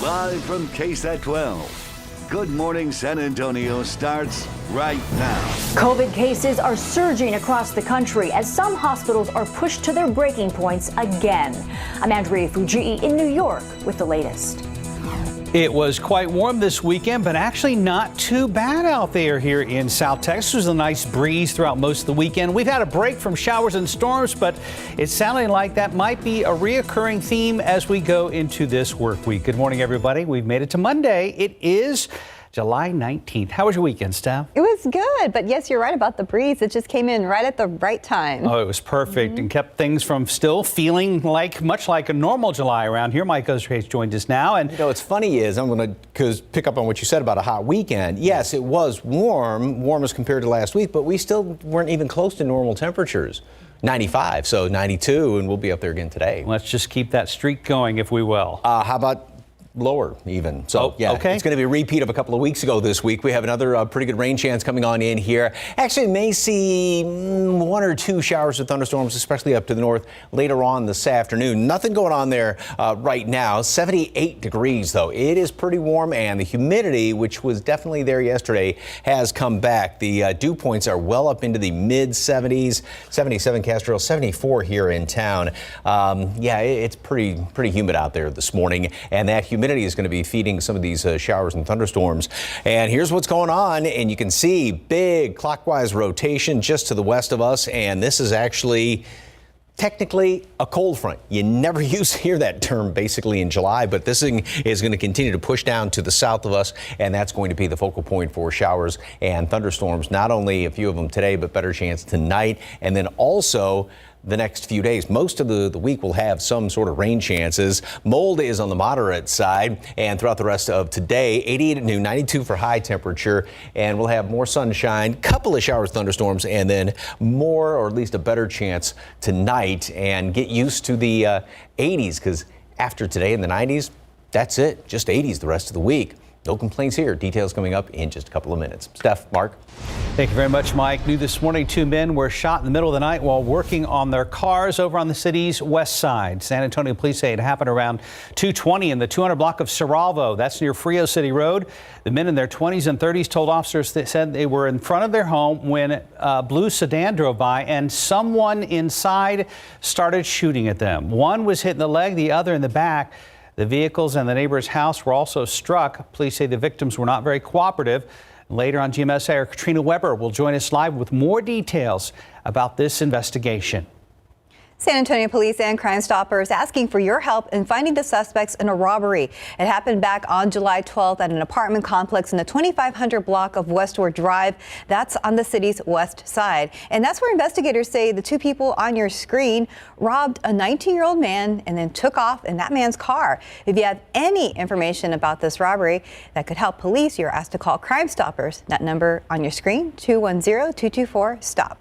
Live from KSAT 12. Good Morning San Antonio starts right now. COVID cases are surging across the country as some hospitals are pushed to their breaking points again. I'm Andrea Fujii in New York with the latest. It was quite warm this weekend, but actually not too bad out there here in South Texas. There was a nice breeze throughout most of the weekend. We've had a break from showers and storms, but it's sounding like that might be a reoccurring theme as we go into this work week. Good morning, everybody. We've made it to Monday. It is July 19th. How was your weekend, Steph? It was good, but yes, you're right about the breeze. It just came in right at the right time. Oh, it was perfect and kept things from still feeling much like a normal July around here. Mike Osterhage joined us now. And you know, what's funny is I'm going to pick up on what you said about a hot weekend. Yes, it was warm as compared to last week, but we still weren't even close to normal temperatures. 95, so 92, and we'll be up there again today. Let's just keep that streak going, if we will. How about lower even? So yeah, okay. It's going to be a repeat of a couple of weeks ago this week. We have another pretty good rain chance coming on in here. Actually, may see one or two showers of thunderstorms, especially up to the north later on this afternoon. Nothing going on there right now. 78 degrees though. It is pretty warm, and the humidity, which was definitely there yesterday, has come back. The dew points are well up into the mid 70s, 77 Castro, 74 here in town. Yeah, it's pretty humid out there this morning, and that humidity is going to be feeding some of these showers and thunderstorms. And here's what's going on, and you can see big clockwise rotation just to the west of us, and this is actually technically a cold front. You never hear that term basically in July, but this thing is going to continue to push down to the south of us, and that's going to be the focal point for showers and thunderstorms. Not only a few of them today, but better chance tonight, and then also the next few days. Most of the week will have some sort of rain chances. Mold is on the moderate side, and throughout the rest of today, 88 at noon, 92 for high temperature, and we'll have more sunshine, couple of showers, thunderstorms, and then more, or at least a better chance tonight. And get used to the 80s, because after today in the 90s, that's it, just 80s the rest of the week. No complaints here. Details coming up in just a couple of minutes. Steph, Mark. Thank you very much, Mike. New this morning, two men were shot in the middle of the night while working on their cars over on the city's west side. San Antonio police say it happened around 2:20 in the 200 block of Cerralvo. That's near Frio City Road. The men in their 20s and 30s told officers that said they were in front of their home when a blue sedan drove by and someone inside started shooting at them. One was hit in the leg, the other in the back. The vehicles and the neighbor's house were also struck. Police say the victims were not very cooperative. Later on, GMSA Katrina Weber will join us live with more details about this investigation. San Antonio police and Crime Stoppers asking for your help in finding the suspects in a robbery. It happened back on July 12th at an apartment complex in the 2500 block of Westward Drive. That's on the city's west side. And that's where investigators say the two people on your screen robbed a 19-year-old man and then took off in that man's car. If you have any information about this robbery that could help police, you're asked to call Crime Stoppers. That number on your screen, 210-224-STOP.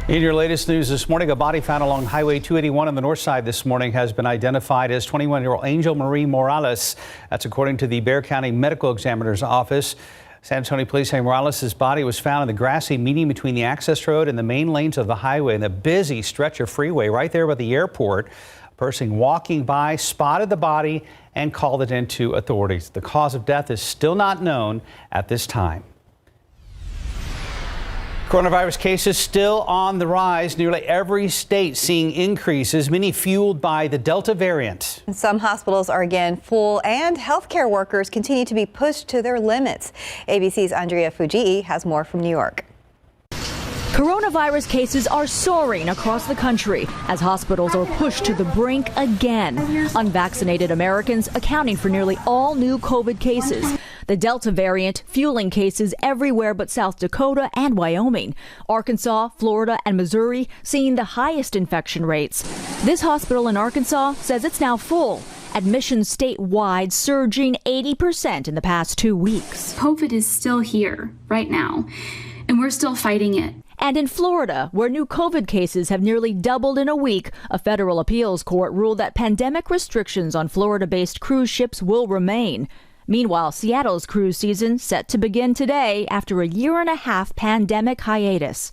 In your latest news this morning, a body found along Highway 281 on the north side this morning has been identified as 21-year-old Angel Marie Morales. That's according to the Bexar County Medical Examiner's Office. San Antonio police say Morales' body was found in the grassy median between the access road and the main lanes of the highway in the busy stretch of freeway right there by the airport. A person walking by spotted the body and called it into authorities. The cause of death is still not known at this time. Coronavirus cases still on the rise. Nearly every state seeing increases, many fueled by the Delta variant. Some hospitals are again full, and healthcare workers continue to be pushed to their limits. ABC's Andrea Fujii has more from New York. Coronavirus cases are soaring across the country as hospitals are pushed to the brink again. Unvaccinated Americans accounting for nearly all new COVID cases. The Delta variant fueling cases everywhere but South Dakota and Wyoming. Arkansas, Florida, and Missouri seeing the highest infection rates. This hospital in Arkansas says it's now full. Admissions statewide surging 80% in the past 2 weeks. COVID is still here right now, and we're still fighting it. And in Florida, where new COVID cases have nearly doubled in a week, a federal appeals court ruled that pandemic restrictions on Florida-based cruise ships will remain. Meanwhile, Seattle's cruise season set to begin today after a year-and-a-half pandemic hiatus.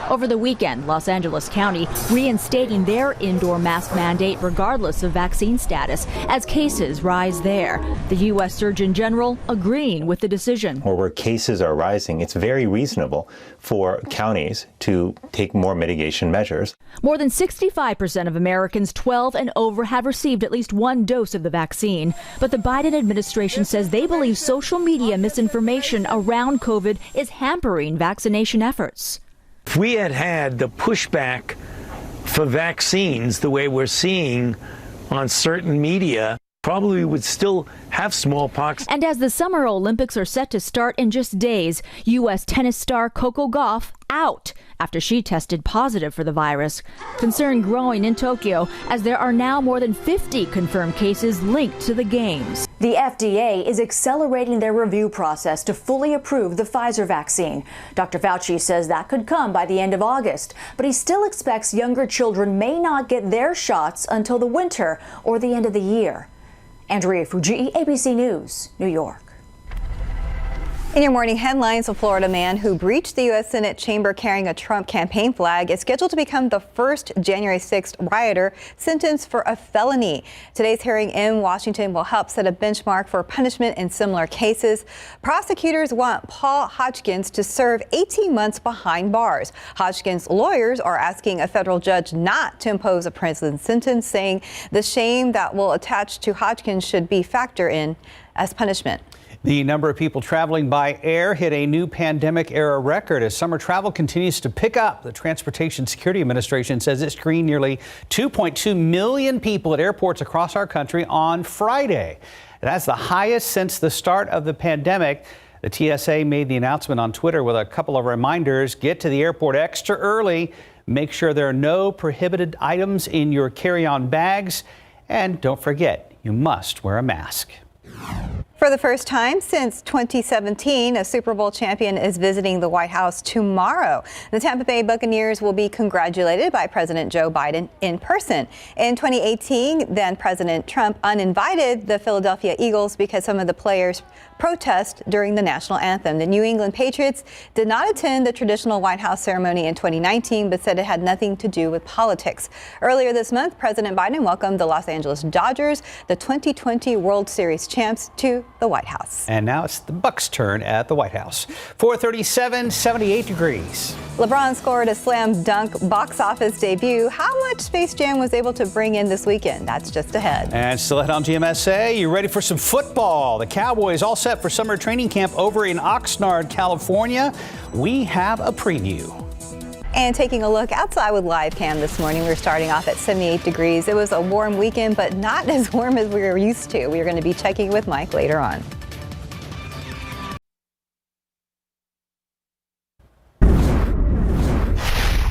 Over the weekend, Los Angeles County reinstating their indoor mask mandate regardless of vaccine status as cases rise there. The U.S. Surgeon General agreeing with the decision. Or where cases are rising, it's very reasonable for counties to take more mitigation measures. More than 65% of Americans 12 and over have received at least one dose of the vaccine. But the Biden administration says they believe social media misinformation around COVID is hampering vaccination efforts. If we had had the pushback for vaccines the way we're seeing on certain media, probably we would still have smallpox. And as the Summer Olympics are set to start in just days, U.S. tennis star Coco Gauff out after she tested positive for the virus. Concern growing in Tokyo as there are now more than 50 confirmed cases linked to the games. The FDA is accelerating their review process to fully approve the Pfizer vaccine. Dr. Fauci says that could come by the end of August, but he still expects younger children may not get their shots until the winter or the end of the year. Andrea Fujii, ABC News, New York. In your morning headlines, a Florida man who breached the U.S. Senate chamber carrying a Trump campaign flag is scheduled to become the first January 6th rioter sentenced for a felony. Today's hearing in Washington will help set a benchmark for punishment in similar cases. Prosecutors want Paul Hodgkins to serve 18 months behind bars. Hodgkins' lawyers are asking a federal judge not to impose a prison sentence, saying the shame that will attach to Hodgkins should be factored in as punishment. The number of people traveling by air hit a new pandemic-era record as summer travel continues to pick up. The Transportation Security Administration says it screened nearly 2.2 million people at airports across our country on Friday. That's the highest since the start of the pandemic. The TSA made the announcement on Twitter with a couple of reminders. Get to the airport extra early. Make sure there are no prohibited items in your carry-on bags. And don't forget, you must wear a mask. For the first time since 2017, a Super Bowl champion is visiting the White House tomorrow. The Tampa Bay Buccaneers will be congratulated by President Joe Biden in person. In 2018, then President Trump uninvited the Philadelphia Eagles because some of the players protest during the national anthem. The New England Patriots did not attend the traditional White House ceremony in 2019, but said it had nothing to do with politics. Earlier this month, President Biden welcomed the Los Angeles Dodgers, the 2020 World Series champs, to the White House. And now it's the Bucs' turn at the White House. 437, 78 degrees. LeBron scored a slam dunk box office debut. How much Space Jam was able to bring in this weekend? That's just ahead. And still ahead on GMSA, you ready for some football? The Cowboys all set for summer training camp over in Oxnard, California. We have a preview. And taking a look outside with live cam this morning, we're starting off at 78 degrees. It was a warm weekend, but not as warm as we were used to. We are going to be checking with Mike later on.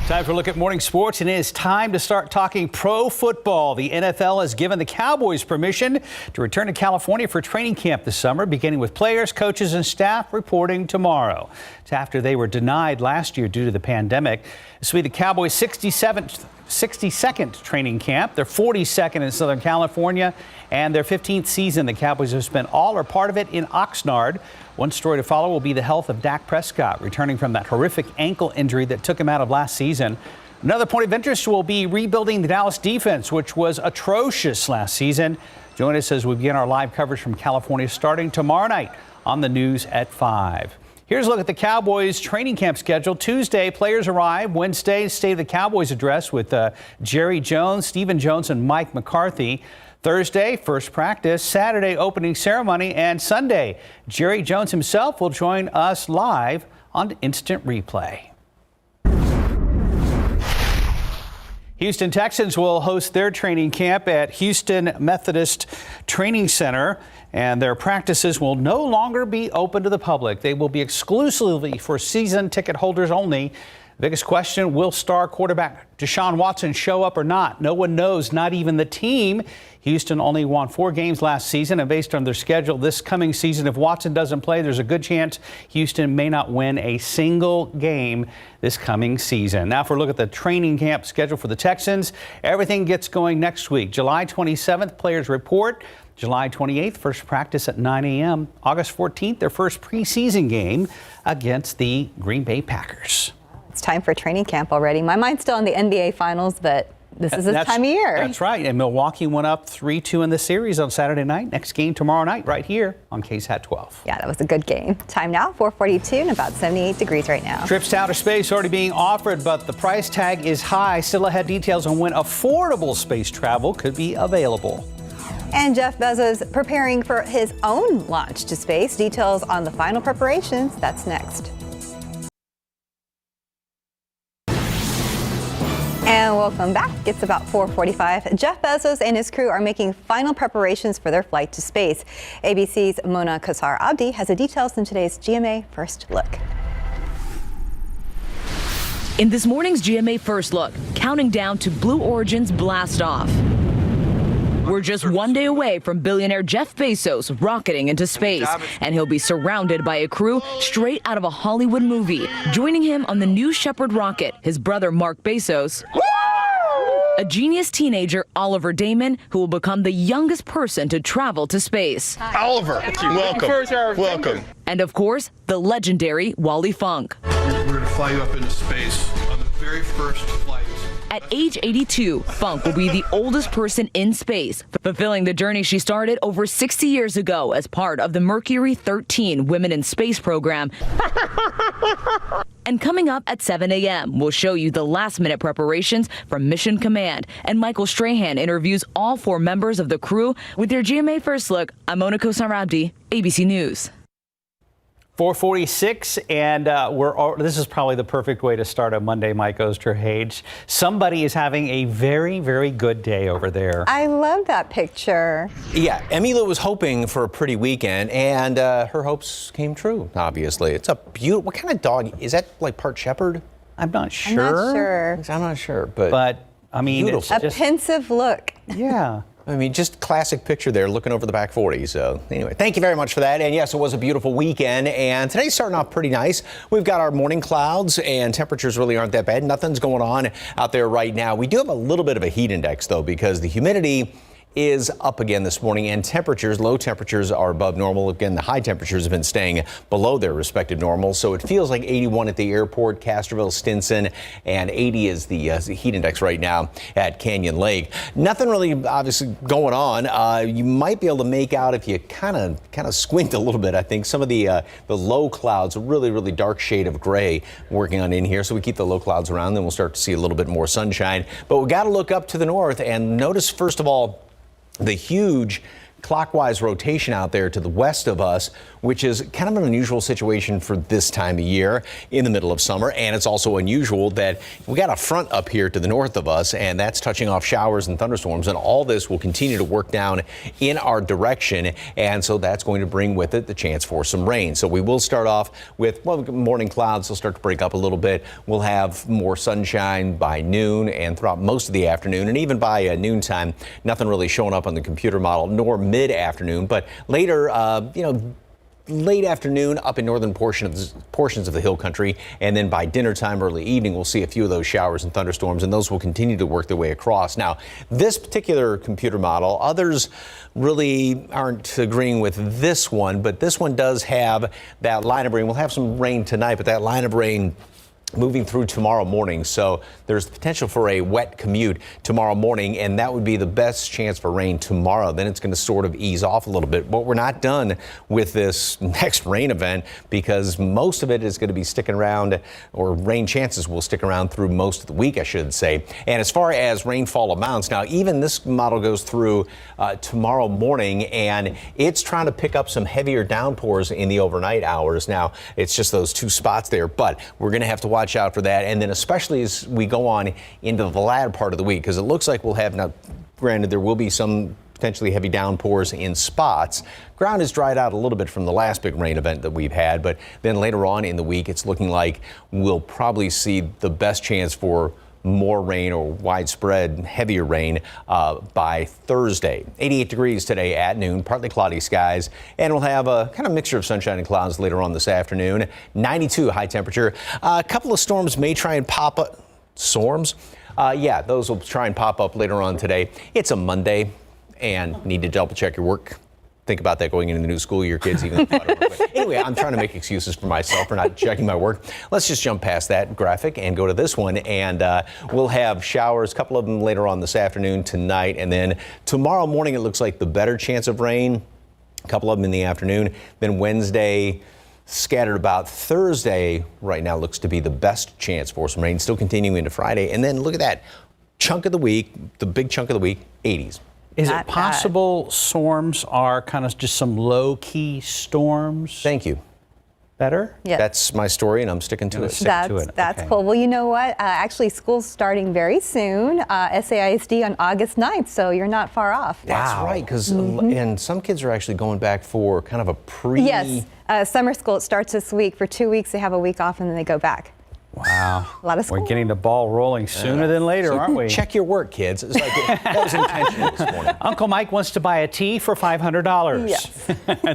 Time for a look at morning sports, and it is time to start talking pro football. The NFL has given the Cowboys permission to return to California for training camp this summer, beginning with players, coaches, and staff reporting tomorrow. It's after they were denied last year due to the pandemic. This will be the Cowboys' 62nd training camp, their 42nd in Southern California, and their 15th season. The Cowboys have spent all or part of it in Oxnard. One story to follow will be the health of Dak Prescott, returning from that horrific ankle injury that took him out of last season. Another point of interest will be rebuilding the Dallas defense, which was atrocious last season. Join us as we begin our live coverage from California starting tomorrow night on the news at 5. Here's a look at the Cowboys training camp schedule. Tuesday, players arrive. Wednesday, State of the Cowboys address with Jerry Jones, Stephen Jones, and Mike McCarthy. Thursday, first practice. Saturday, opening ceremony. And Sunday, Jerry Jones himself will join us live on Instant Replay. Houston Texans will host their training camp at Houston Methodist Training Center, and their practices will no longer be open to the public. They will be exclusively for season ticket holders only. Biggest question, will star quarterback Deshaun Watson show up or not? No one knows, not even the team. Houston only won 4 games last season, and based on their schedule this coming season, if Watson doesn't play, there's a good chance Houston may not win a single game this coming season. Now for a look at the training camp schedule for the Texans. Everything gets going next week. July 27th, players report. July 28th, first practice at 9 a.m. August 14th, their first preseason game against the Green Bay Packers. It's time for training camp already. My mind's still on the NBA Finals, but this is the time of year. That's right. And Milwaukee went up 3-2 in the series on Saturday night. Next game tomorrow night right here on KSAT 12. Yeah, that was a good game. Time now, 4:42 and about 78 degrees right now. Trips to outer space already being offered, but the price tag is high. Still ahead, details on when affordable space travel could be available. And Jeff Bezos preparing for his own launch to space. Details on the final preparations. That's next. And welcome back. It's about 4:45. Jeff Bezos and his crew are making final preparations for their flight to space. ABC's Mona Kassar Abdi has the details in today's GMA First Look. In this morning's GMA First Look, counting down to Blue Origin's blast off. We're just one day away from billionaire Jeff Bezos rocketing into space, and he'll be surrounded by a crew straight out of a Hollywood movie. Joining him on the New Shepard rocket, his brother Mark Bezos, a genius teenager, Oliver Damon, who will become the youngest person to travel to space. Oliver, welcome. Welcome. And of course, the legendary Wally Funk. We're going to fly you up into space on the very first flight. At age 82, Funk will be the oldest person in space, fulfilling the journey she started over 60 years ago as part of the Mercury 13 Women in Space program. And coming up at 7 a.m., we'll show you the last-minute preparations from Mission Command. And Michael Strahan interviews all 4 members of the crew. With your GMA First Look, I'm Mona Kassar Abdi, ABC News. 4:46, and this is probably the perfect way to start a Monday, Mike Osterhage. Somebody is having a very, very good day over there. I love that picture. Yeah, Emily was hoping for a pretty weekend, and her hopes came true, obviously. It's a beautiful, what kind of dog? Is that like part shepherd? I'm not sure. I'm not sure, but I mean, beautiful. it's just, A pensive look. Yeah. I mean, just classic picture there looking over the back 40. So anyway, thank you very much for that. And yes, it was a beautiful weekend. And today's starting off pretty nice. We've got our morning clouds and temperatures really aren't that bad. Nothing's going on out there right now. We do have a little bit of a heat index, though, because the humidity is up again this morning, and temperatures, low temperatures are above normal. Again, the high temperatures have been staying below their respective normals, so it feels like 81 at the airport, Castroville, Stinson, and 80 is the heat index right now at Canyon Lake. Nothing really obviously going on. You might be able to make out if you kind of squint a little bit. I think some of the low clouds, a really dark shade of gray working on in here, so we keep the low clouds around, then we'll start to see a little bit more sunshine. But we got to look up to the north and notice, first of all, the huge clockwise rotation out there to the west of us, which is kind of an unusual situation for this time of year in the middle of summer. And it's also unusual that we got a front up here to the north of us, and that's touching off showers and thunderstorms. And all this will continue to work down in our direction. And so that's going to bring with it the chance for some rain. So we will start off with, well, morning clouds will start to break up a little bit. We'll have more sunshine by noon and throughout most of the afternoon. And even by noontime, nothing really showing up on the computer model, nor mid-afternoon. But later, late afternoon up in northern portions of the hill country, and then by dinner time, early evening, we'll see a few of those showers and thunderstorms, and those will continue to work their way across. Now, this particular computer model, others really aren't agreeing with this one, but this one does have that line of rain. We'll have some rain tonight, but that line of rain moving through tomorrow morning. So there's the potential for a wet commute tomorrow morning, and that would be the best chance for rain tomorrow. Then it's going to sort of ease off a little bit. But we're not done with this next rain event, because most of it is going to be sticking around, or rain chances will stick around through most of the week, I should say. And as far as rainfall amounts, now even this model goes through tomorrow morning, and it's trying to pick up some heavier downpours in the overnight hours. Now, it's just those 2 spots there, but we're going to have to watch out for that. And then especially as we go on into the latter part of the week, because it looks like we'll have, now granted there will be some potentially heavy downpours in spots. Ground has dried out a little bit from the last big rain event that we've had, but then later on in the week it's looking like we'll probably see the best chance for more rain or widespread heavier rain by Thursday. 88 degrees today at noon, partly cloudy skies, and we'll have a kind of mixture of sunshine and clouds later on this afternoon. 92 high temperature. A couple of storms may try and pop up. Storms? Yeah, those will try and pop up later on today. It's a Monday, and need to double check your work think about that going into the new school year, kids. Even anyway, I'm trying to make excuses for myself for not checking my work. Let's just jump past that graphic and go to this one. And we'll have showers, a couple of them later on this afternoon, tonight, and then tomorrow morning it looks like the better chance of rain. A couple of them in the afternoon. Then Wednesday, scattered about. Thursday right now looks to be the best chance for some rain, still continuing into Friday. And then look at that chunk of the week, the big chunk of the week, 80s. Is it possible storms are kind of just some low-key storms? Thank you. Better? Yeah. That's my story, and I'm sticking to it. That's cool. Well, you know what? Actually, school's starting very soon, SAISD on August 9th, so you're not far off. That's right, because and some kids are actually going back for kind of a pre... Yes, summer school, it starts this week. For 2 weeks, they have a week off, and then they go back. Wow. A lot of school. We're getting the ball rolling sooner than later, aren't we? Check your work, kids. It's like that was intentional this morning. Uncle Mike wants to buy a tea for $500. Yes.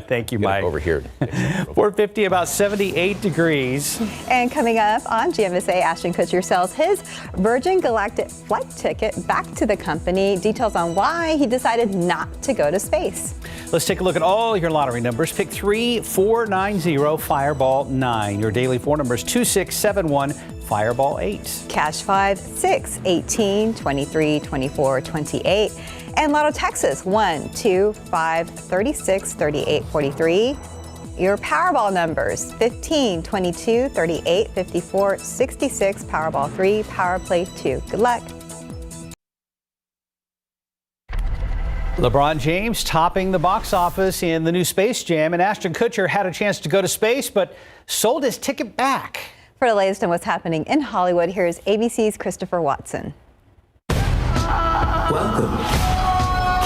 Thank you, Mike. Over here. 450, about 78 degrees. And coming up on GMSA, Ashton Kutcher sells his Virgin Galactic flight ticket back to the company. Details on why he decided not to go to space. Let's take a look at all your lottery numbers. Pick 3490 Fireball 9. Your daily 4 numbers 2671 Fireball 8. Cash 5, 6, 18, 23, 24, 28. And Lotto Texas 1, 2, 5, 36, 38, 43. Your Powerball numbers 15, 22, 38, 54, 66. Powerball 3, Power Play 2. Good luck. LeBron James topping the box office in the new Space Jam, and Ashton Kutcher had a chance to go to space but sold his ticket back. For the latest on what's happening in Hollywood, here's ABC's Christopher Watson. Welcome,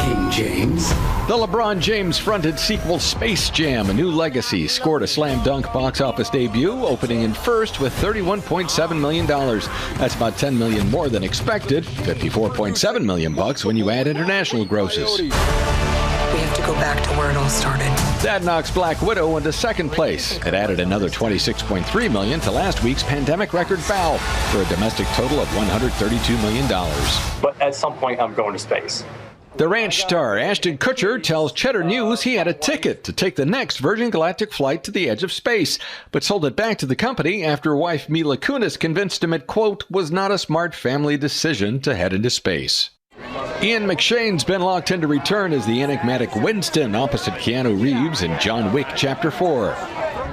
King James. The LeBron James-fronted sequel Space Jam: A New Legacy scored a slam dunk box office debut, opening in first with $31.7 million. That's about $10 million more than expected. $54.7 million when you add international grosses. We have to go back to where it all started. That knocks Black Widow into second place. It added another $26.3 million to last week's pandemic record Foul for a domestic total of $132 million. But at some point, I'm going to space. The ranch star Ashton Kutcher tells Cheddar News he had a ticket to take the next Virgin Galactic flight to the edge of space, but sold it back to the company after wife Mila Kunis convinced him it, quote, was not a smart family decision to head into space. Ian McShane's been locked in to return as the enigmatic Winston opposite Keanu Reeves in John Wick Chapter 4.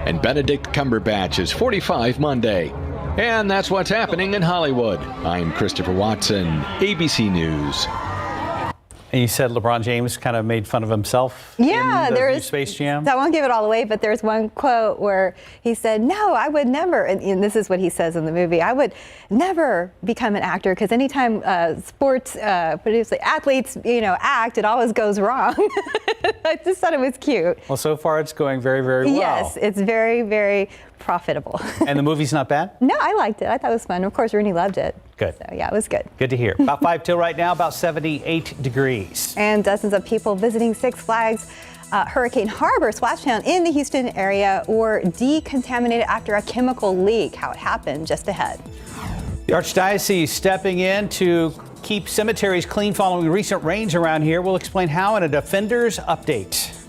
And Benedict Cumberbatch is 45 Monday. And that's what's happening in Hollywood. I'm Christopher Watson, ABC News. And you said LeBron James kind of made fun of himself in the new Space Jam? I won't give it all away, but there's one quote where he said, no, I would never, and this is what he says in the movie, I would never become an actor because anytime sports athletes, act, it always goes wrong. I just thought it was cute. Well, so far it's going very, very well. Yes, it's very, very profitable. And the movie's not bad? No, I liked it. I thought it was fun. Of course, Rooney loved it. Good. So, yeah, it was good. Good to hear. About 5 till right now, about 78 degrees. And dozens of people visiting Six Flags Hurricane Harbor Splashdown in the Houston area were decontaminated after a chemical leak. How it happened just ahead. The Archdiocese stepping in to keep cemeteries clean following recent rains around here. We'll explain how in a Defenders Update.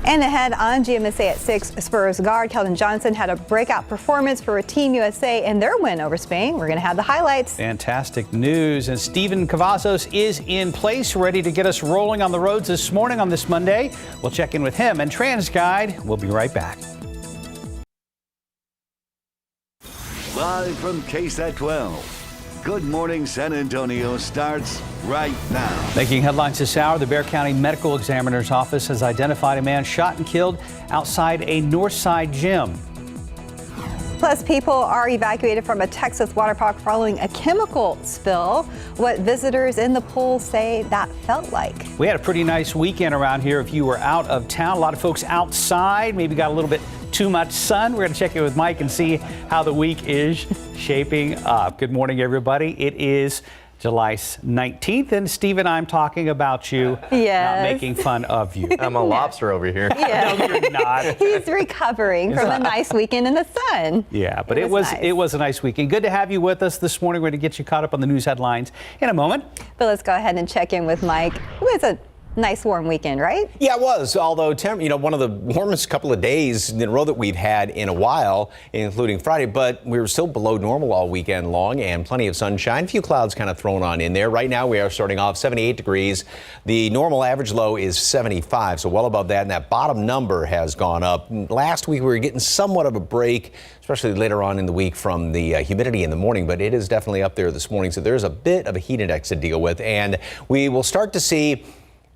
And ahead on GMSA at 6, Spurs guard Keldon Johnson had a breakout performance for Team USA in their win over Spain. We're going to have the highlights. Fantastic news. And Steven Cavazos is in place, ready to get us rolling on the roads this morning on this Monday. We'll check in with him and TransGuide. We'll be right back. Live from KSAT 12. Good Morning San Antonio starts right now. Making headlines this hour, the Bexar County Medical Examiner's Office has identified a man shot and killed outside a Northside gym. Plus, people are evacuated from a Texas water park following a chemical spill. What visitors in the pool say that felt like. We had a pretty nice weekend around here if you were out of town. A lot of folks outside, maybe got a little bit too much sun. We're going to check in with Mike and see how the week is shaping up. Good morning, everybody. It is July 19th, and Stephen, I'm talking about you, not making fun of you. I'm a lobster over here. Yeah. No, you're not. He's recovering from a nice weekend in the sun. Yeah, but it was a nice weekend. Good to have you with us this morning. We're going to get you caught up on the news headlines in a moment. But let's go ahead and check in with Mike, who is a Nice warm weekend, right? Yeah, it was. Although, one of the warmest couple of days in a row that we've had in a while, including Friday, but we were still below normal all weekend long and plenty of sunshine. A few clouds kind of thrown on in there. Right now we are starting off 78 degrees. The normal average low is 75, so well above that, and that bottom number has gone up. Last week we were getting somewhat of a break, especially later on in the week from the humidity in the morning, but it is definitely up there this morning, so there's a bit of a heat index to deal with, and we will start to see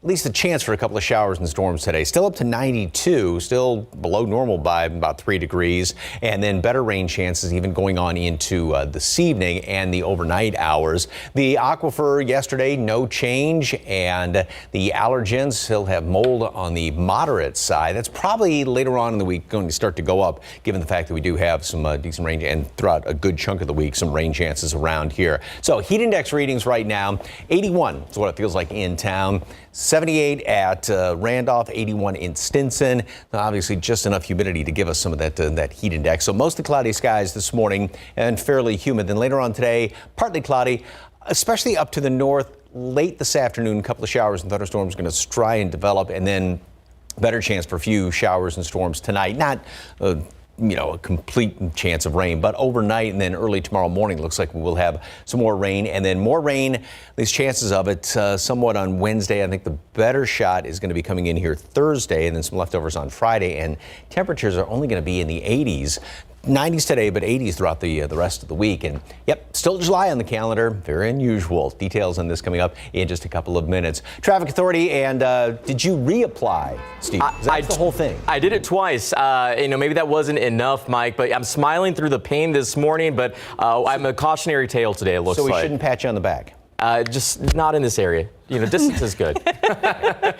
at least a chance for a couple of showers and storms today. Still up to 92, still below normal by about 3 degrees, and then better rain chances even going on into this evening and the overnight hours. The aquifer yesterday, no change, and the allergens still have mold on the moderate side. That's probably later on in the week going to start to go up, given the fact that we do have some decent rain, and throughout a good chunk of the week, some rain chances around here. So heat index readings right now, 81 is what it feels like in town. 78 at Randolph, 81 in Stinson. Obviously, just enough humidity to give us some of that heat index. So mostly cloudy skies this morning and fairly humid. Then later on today, partly cloudy, especially up to the north. Late this afternoon, a couple of showers and thunderstorms going to try and develop, and then better chance for a few showers and storms tonight. Not a complete chance of rain, but overnight and then early tomorrow morning looks like we'll have some more rain, and then more rain, these chances of it somewhat on Wednesday. I think the better shot is going to be coming in here Thursday, and then some leftovers on Friday, and temperatures are only going to be in the 80s. 90s today, but 80s throughout the rest of the week. And yep, still July on the calendar. Very unusual. Details on this coming up in just a couple of minutes. Traffic Authority, and did you reapply, Steve? That's the whole thing. I did it twice. Maybe that wasn't enough, Mike, but I'm smiling through the pain this morning, but I'm a cautionary tale today, it looks like. So we shouldn't pat you on the back? Just not in this area. Distance is good.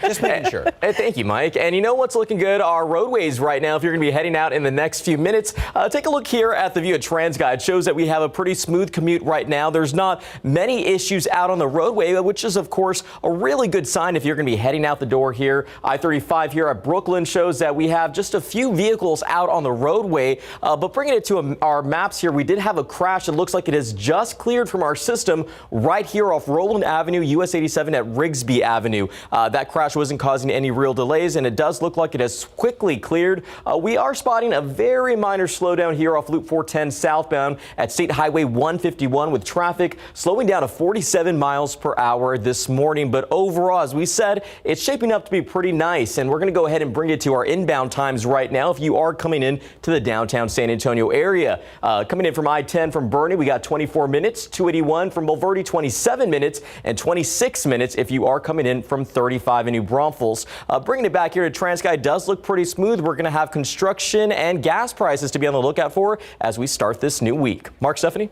Just making sure. Thank you, Mike. And you know what's looking good? Our roadways right now, if you're going to be heading out in the next few minutes. Take a look here at the view of TransGuide. It shows that we have a pretty smooth commute right now. There's not many issues out on the roadway, which is, of course, a really good sign if you're going to be heading out the door here. I-35 here at Brooklyn shows that we have just a few vehicles out on the roadway. But bringing it to our maps here, we did have a crash. It looks like it is just cleared from our system right here off Roland Avenue, US 87 at Rigsby Avenue. That crash wasn't causing any real delays, and it does look like it has quickly cleared. We are spotting a very minor slowdown here off Loop 410 southbound at State Highway 151, with traffic slowing down to 47 miles per hour this morning. But overall, as we said, it's shaping up to be pretty nice, and we're going to go ahead and bring it to our inbound times right now. If you are coming in to the downtown San Antonio area, coming in from I-10 from Bernie, we got 24 minutes, 281 from Bulverde, 27 minutes, and 26 minutes if you are coming in from 35 in New Braunfels. Bringing it back here to TransGuide does look pretty smooth. We're going to have construction and gas prices to be on the lookout for as we start this new week. Mark, Stephanie?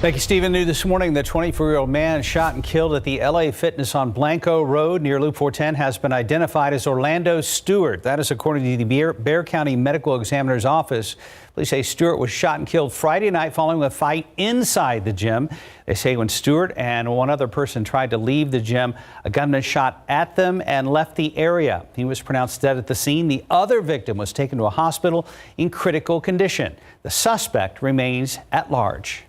Thank you, Stephen. New this morning, the 24-year-old man shot and killed at the LA Fitness on Blanco Road near Loop 410 has been identified as Orlando Stewart. That is according to the Bexar County Medical Examiner's Office. Police say Stewart was shot and killed Friday night following a fight inside the gym. They say when Stewart and one other person tried to leave the gym, a gunman shot at them and left the area. He was pronounced dead at the scene. The other victim was taken to a hospital in critical condition. The suspect remains at large.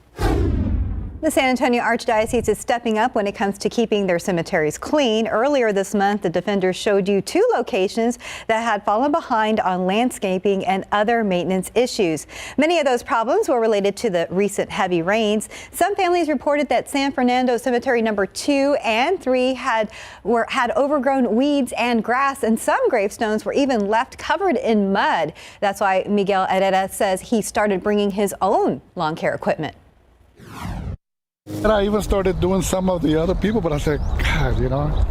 The San Antonio Archdiocese is stepping up when it comes to keeping their cemeteries clean. Earlier this month, the defenders showed you 2 locations that had fallen behind on landscaping and other maintenance issues. Many of those problems were related to the recent heavy rains. Some families reported that San Fernando Cemetery number 2 and 3 had overgrown weeds and grass, and some gravestones were even left covered in mud. That's why Miguel Herrera says he started bringing his own lawn care equipment. And I even started doing some of the other people, but I said, God,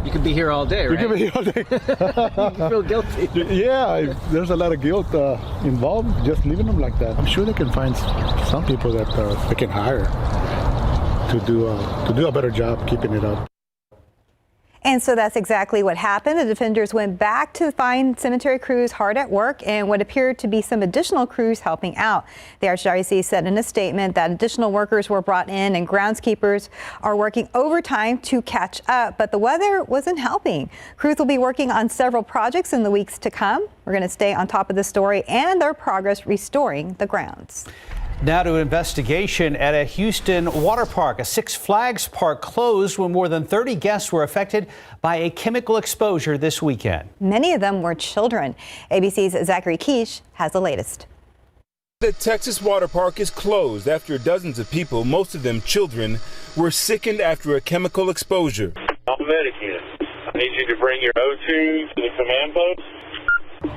You could be here all day, right? You could be here all day. You feel guilty. Yeah, there's a lot of guilt involved just leaving them like that. I'm sure they can find some people that they can hire to do a better job keeping it up. And so that's exactly what happened. The defenders went back to find cemetery crews hard at work and what appeared to be some additional crews helping out. The Archdiocese said in a statement that additional workers were brought in and groundskeepers are working overtime to catch up, but the weather wasn't helping. Crews will be working on several projects in the weeks to come. We're going to stay on top of the story and their progress restoring the grounds. Now to an investigation at a Houston water park. A Six Flags park closed when more than 30 guests were affected by a chemical exposure this weekend. Many of them were children. ABC's Zachary Quiche has the latest. The Texas water park is closed after dozens of people, most of them children, were sickened after a chemical exposure. I'm medicated. I need you to bring your O2 to the command post.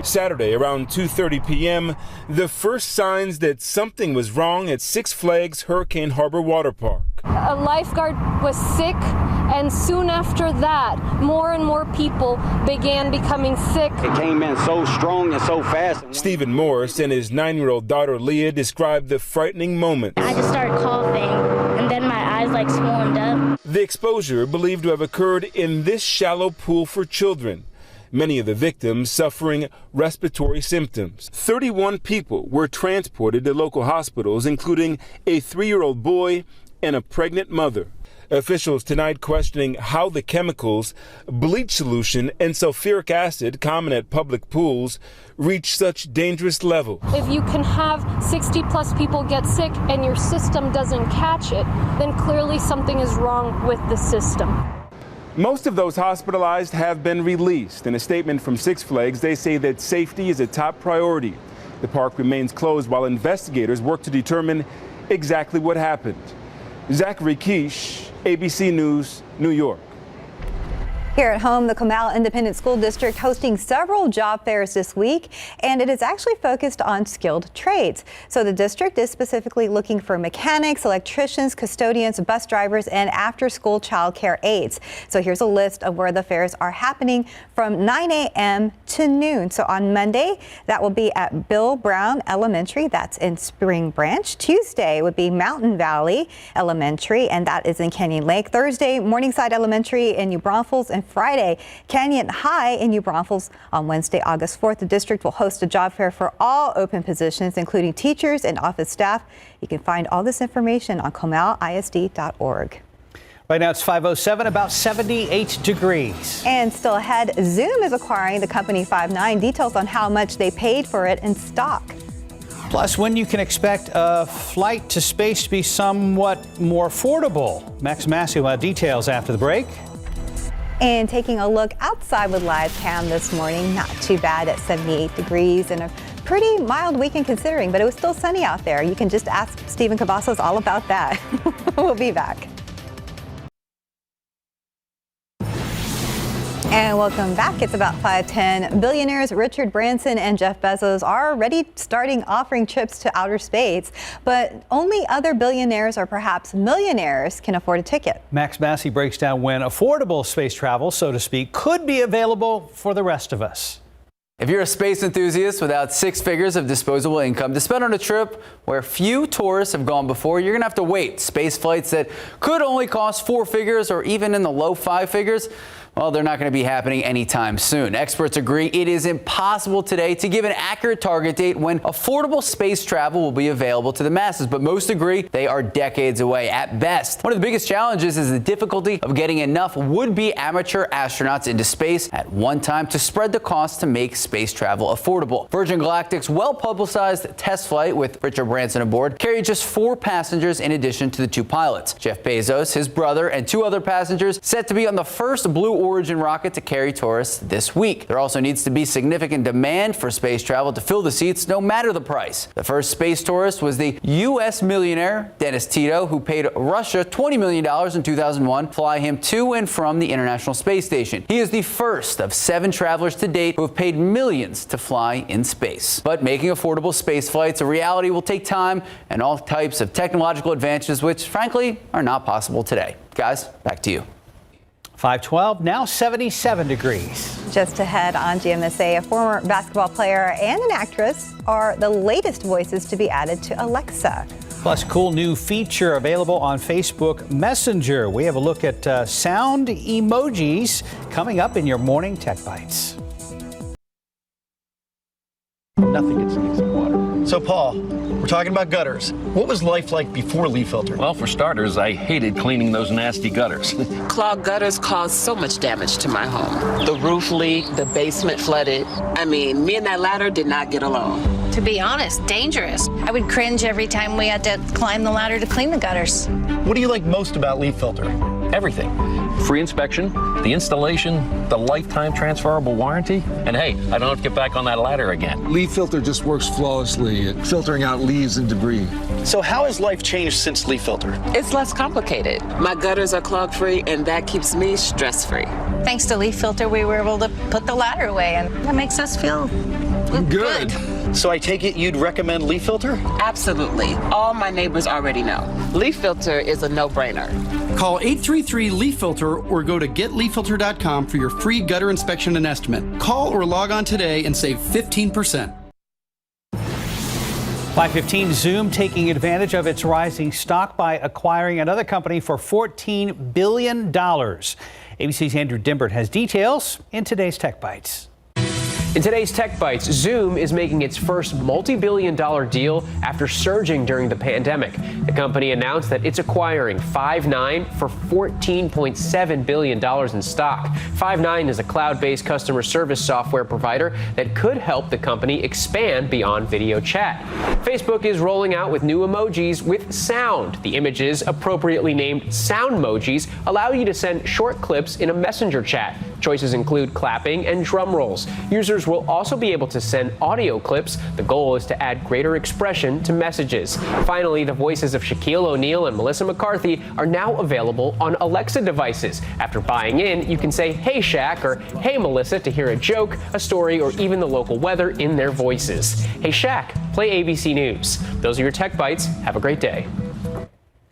Saturday around 2:30 p.m., the first signs that something was wrong at Six Flags Hurricane Harbor Water Park. A lifeguard was sick, and soon after that, more and more people began becoming sick. It came in so strong and so fast. Stephen Morris and his 9-year-old daughter Leah described the frightening moment. I just started coughing, and then my eyes swarmed up. The exposure believed to have occurred in this shallow pool for children. Many of the victims suffering respiratory symptoms. 31 people were transported to local hospitals, including a 3-year-old boy and a pregnant mother. Officials tonight questioning how the chemicals, bleach solution and sulfuric acid, common at public pools, reach such dangerous levels. If you can have 60 plus people get sick and your system doesn't catch it, then clearly something is wrong with the system. Most of those hospitalized have been released. In a statement from Six Flags, they say that safety is a top priority. The park remains closed while investigators work to determine exactly what happened. Zachary Quiche, ABC News, New York. Here at home, the Comal Independent School District hosting several job fairs this week, and it is actually focused on skilled trades. So the district is specifically looking for mechanics, electricians, custodians, bus drivers, and after-school childcare aides. So here's a list of where the fairs are happening from 9 a.m. to noon. So on Monday, that will be at Bill Brown Elementary, that's in Spring Branch. Tuesday would be Mountain Valley Elementary, and that is in Canyon Lake. Thursday, Morningside Elementary in New Braunfels, and Friday, Canyon High in New Braunfels. On Wednesday, August 4th, the district will host a job fair for all open positions, including teachers and office staff. You can find all this information on comalisd.org. Right now it's 5:07, about 78 degrees. And still ahead, Zoom is acquiring the company Five9. Details on how much they paid for it in stock. Plus, when you can expect a flight to space to be somewhat more affordable. Max Massey will have details after the break. And taking a look outside with live cam this morning, not too bad at 78 degrees and a pretty mild weekend considering, but it was still sunny out there. You can just ask Stephen Cavazos all about that. We'll be back. And welcome back. It's about 5:10. Billionaires Richard Branson and Jeff Bezos are already offering trips to outer space, but only other billionaires or perhaps millionaires can afford a ticket. Max Massey breaks down when affordable space travel, so to speak, could be available for the rest of us. If you're a space enthusiast without 6 figures of disposable income to spend on a trip where few tourists have gone before, you're going to have to wait. Space flights that could only cost 4 figures or even in the low 5 figures, well, they're not going to be happening anytime soon. Experts agree it is impossible today to give an accurate target date when affordable space travel will be available to the masses, but most agree they are decades away at best. One of the biggest challenges is the difficulty of getting enough would-be amateur astronauts into space at one time to spread the cost to make space travel affordable. Virgin Galactic's well-publicized test flight with Richard Branson aboard carried just 4 passengers in addition to the 2 pilots. Jeff Bezos, his brother, and 2 other passengers set to be on the first Blue Origin rocket to carry tourists this week. There also needs to be significant demand for space travel to fill the seats, no matter the price. The first space tourist was the U.S. millionaire Dennis Tito, who paid Russia $20 million in 2001 to fly him to and from the International Space Station. He is the first of 7 travelers to date who have paid millions to fly in space. But making affordable space flights a reality will take time and all types of technological advances, which frankly are not possible today. Guys, back to you. 5:12, now 77 degrees. Just ahead on GMSA, a former basketball player and an actress are the latest voices to be added to Alexa. Plus, cool new feature available on Facebook Messenger. We have a look at sound emojis coming up in your morning Tech Bites. Nothing gets needs in water. So, Paul, we're talking about gutters. What was life like before Leaffilter? Well, for starters, I hated cleaning those nasty gutters. Clogged gutters caused so much damage to my home. The roof leaked, the basement flooded. I mean, me and that ladder did not get along. to be honest, dangerous. I would cringe every time we had to climb the ladder to clean the gutters. What do you like most about Leaffilter? Everything. Free inspection, the installation, the lifetime transferable warranty, and hey, I don't have to get back on that ladder again. Leaffilter just works flawlessly at filtering out leaves and debris. So how has life changed since Leaffilter? It's less complicated. My gutters are clog-free, and that keeps me stress-free. Thanks to Leaffilter, we were able to put the ladder away, and that makes us feel good. So I take it you'd recommend Leaffilter? Absolutely. All my neighbors already know. Leaffilter is a no-brainer. Call 833-LEAFFILTER or go to getleaffilter.com for your free gutter inspection and estimate. Call or log on today and save 15%. 5:15, Zoom taking advantage of its rising stock by acquiring another company for $14 billion. ABC's Andrew Dimbert has details in today's Tech Bites. In today's Tech Bites, Zoom is making its first multi-billion-dollar deal after surging during the pandemic. The company announced that it's acquiring Five9 for $14.7 billion in stock. Five9 is a cloud-based customer service software provider that could help the company expand beyond video chat. Facebook is rolling out with new emojis with sound. The images, appropriately named Soundmojis, allow you to send short clips in a messenger chat. Choices include clapping and drum rolls. Users will also be able to send audio clips. The goal is to add greater expression to messages. Finally, the voices of Shaquille O'Neal and Melissa McCarthy are now available on Alexa devices. After buying in, you can say, "Hey Shaq," or "Hey Melissa," to hear a joke, a story, or even the local weather in their voices. Hey Shaq, play ABC News. Those are your Tech Bites. Have a great day.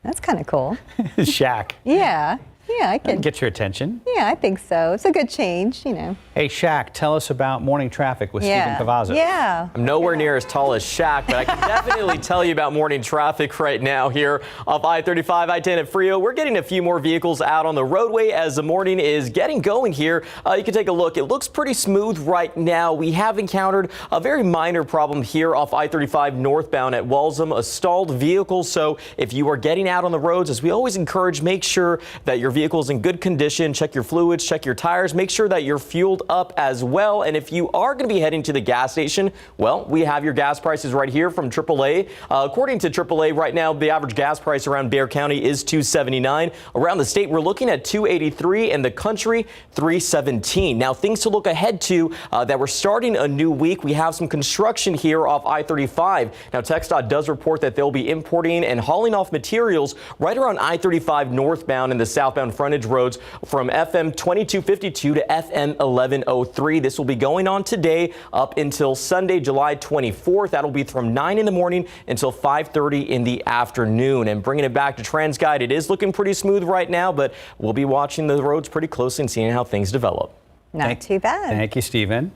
That's kind of cool. Shaq. Yeah. Yeah, I can get your attention. Yeah, I think so. It's a good change, you know. Hey, Shaq, tell us about morning traffic with Stephen Cavazzo. Yeah. I'm nowhere near as tall as Shaq, but I can definitely tell you about morning traffic right now here off I-35, I-10 at Frio. We're getting a few more vehicles out on the roadway as the morning is getting going here. You can take a look. It looks pretty smooth right now. We have encountered a very minor problem here off I-35 northbound at Walsham, a stalled vehicle. So if you are getting out on the roads, as we always encourage, make sure that your vehicle is in good condition. Check your fluids, check your tires, make sure that you're fueled up as well. And if you are going to be heading to the gas station, well, we have your gas prices right here from AAA. According to AAA right now, the average gas price around Bexar County is $2.79. Around the state, we're looking at $2.83, and the country $3.17. Now, things to look ahead to that we're starting a new week. We have some construction here off I-35. Now, TxDOT does report that they'll be importing and hauling off materials right around I-35 northbound and the southbound frontage roads from FM 2252 to FM 1103. This will be going on today up until Sunday, July 24th. That'll be from 9 in the morning until 5:30 in the afternoon. And bringing it back to TransGuide, it is looking pretty smooth right now, but we'll be watching the roads pretty closely and seeing how things develop. Not too bad. Thank you, Stephen.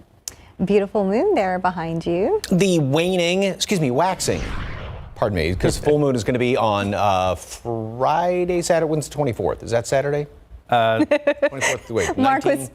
Beautiful moon there behind you. The waxing. Pardon me, because full moon is going to be on Friday, Saturday. When's the 24th? Is that Saturday? 24th. Wait, Mark was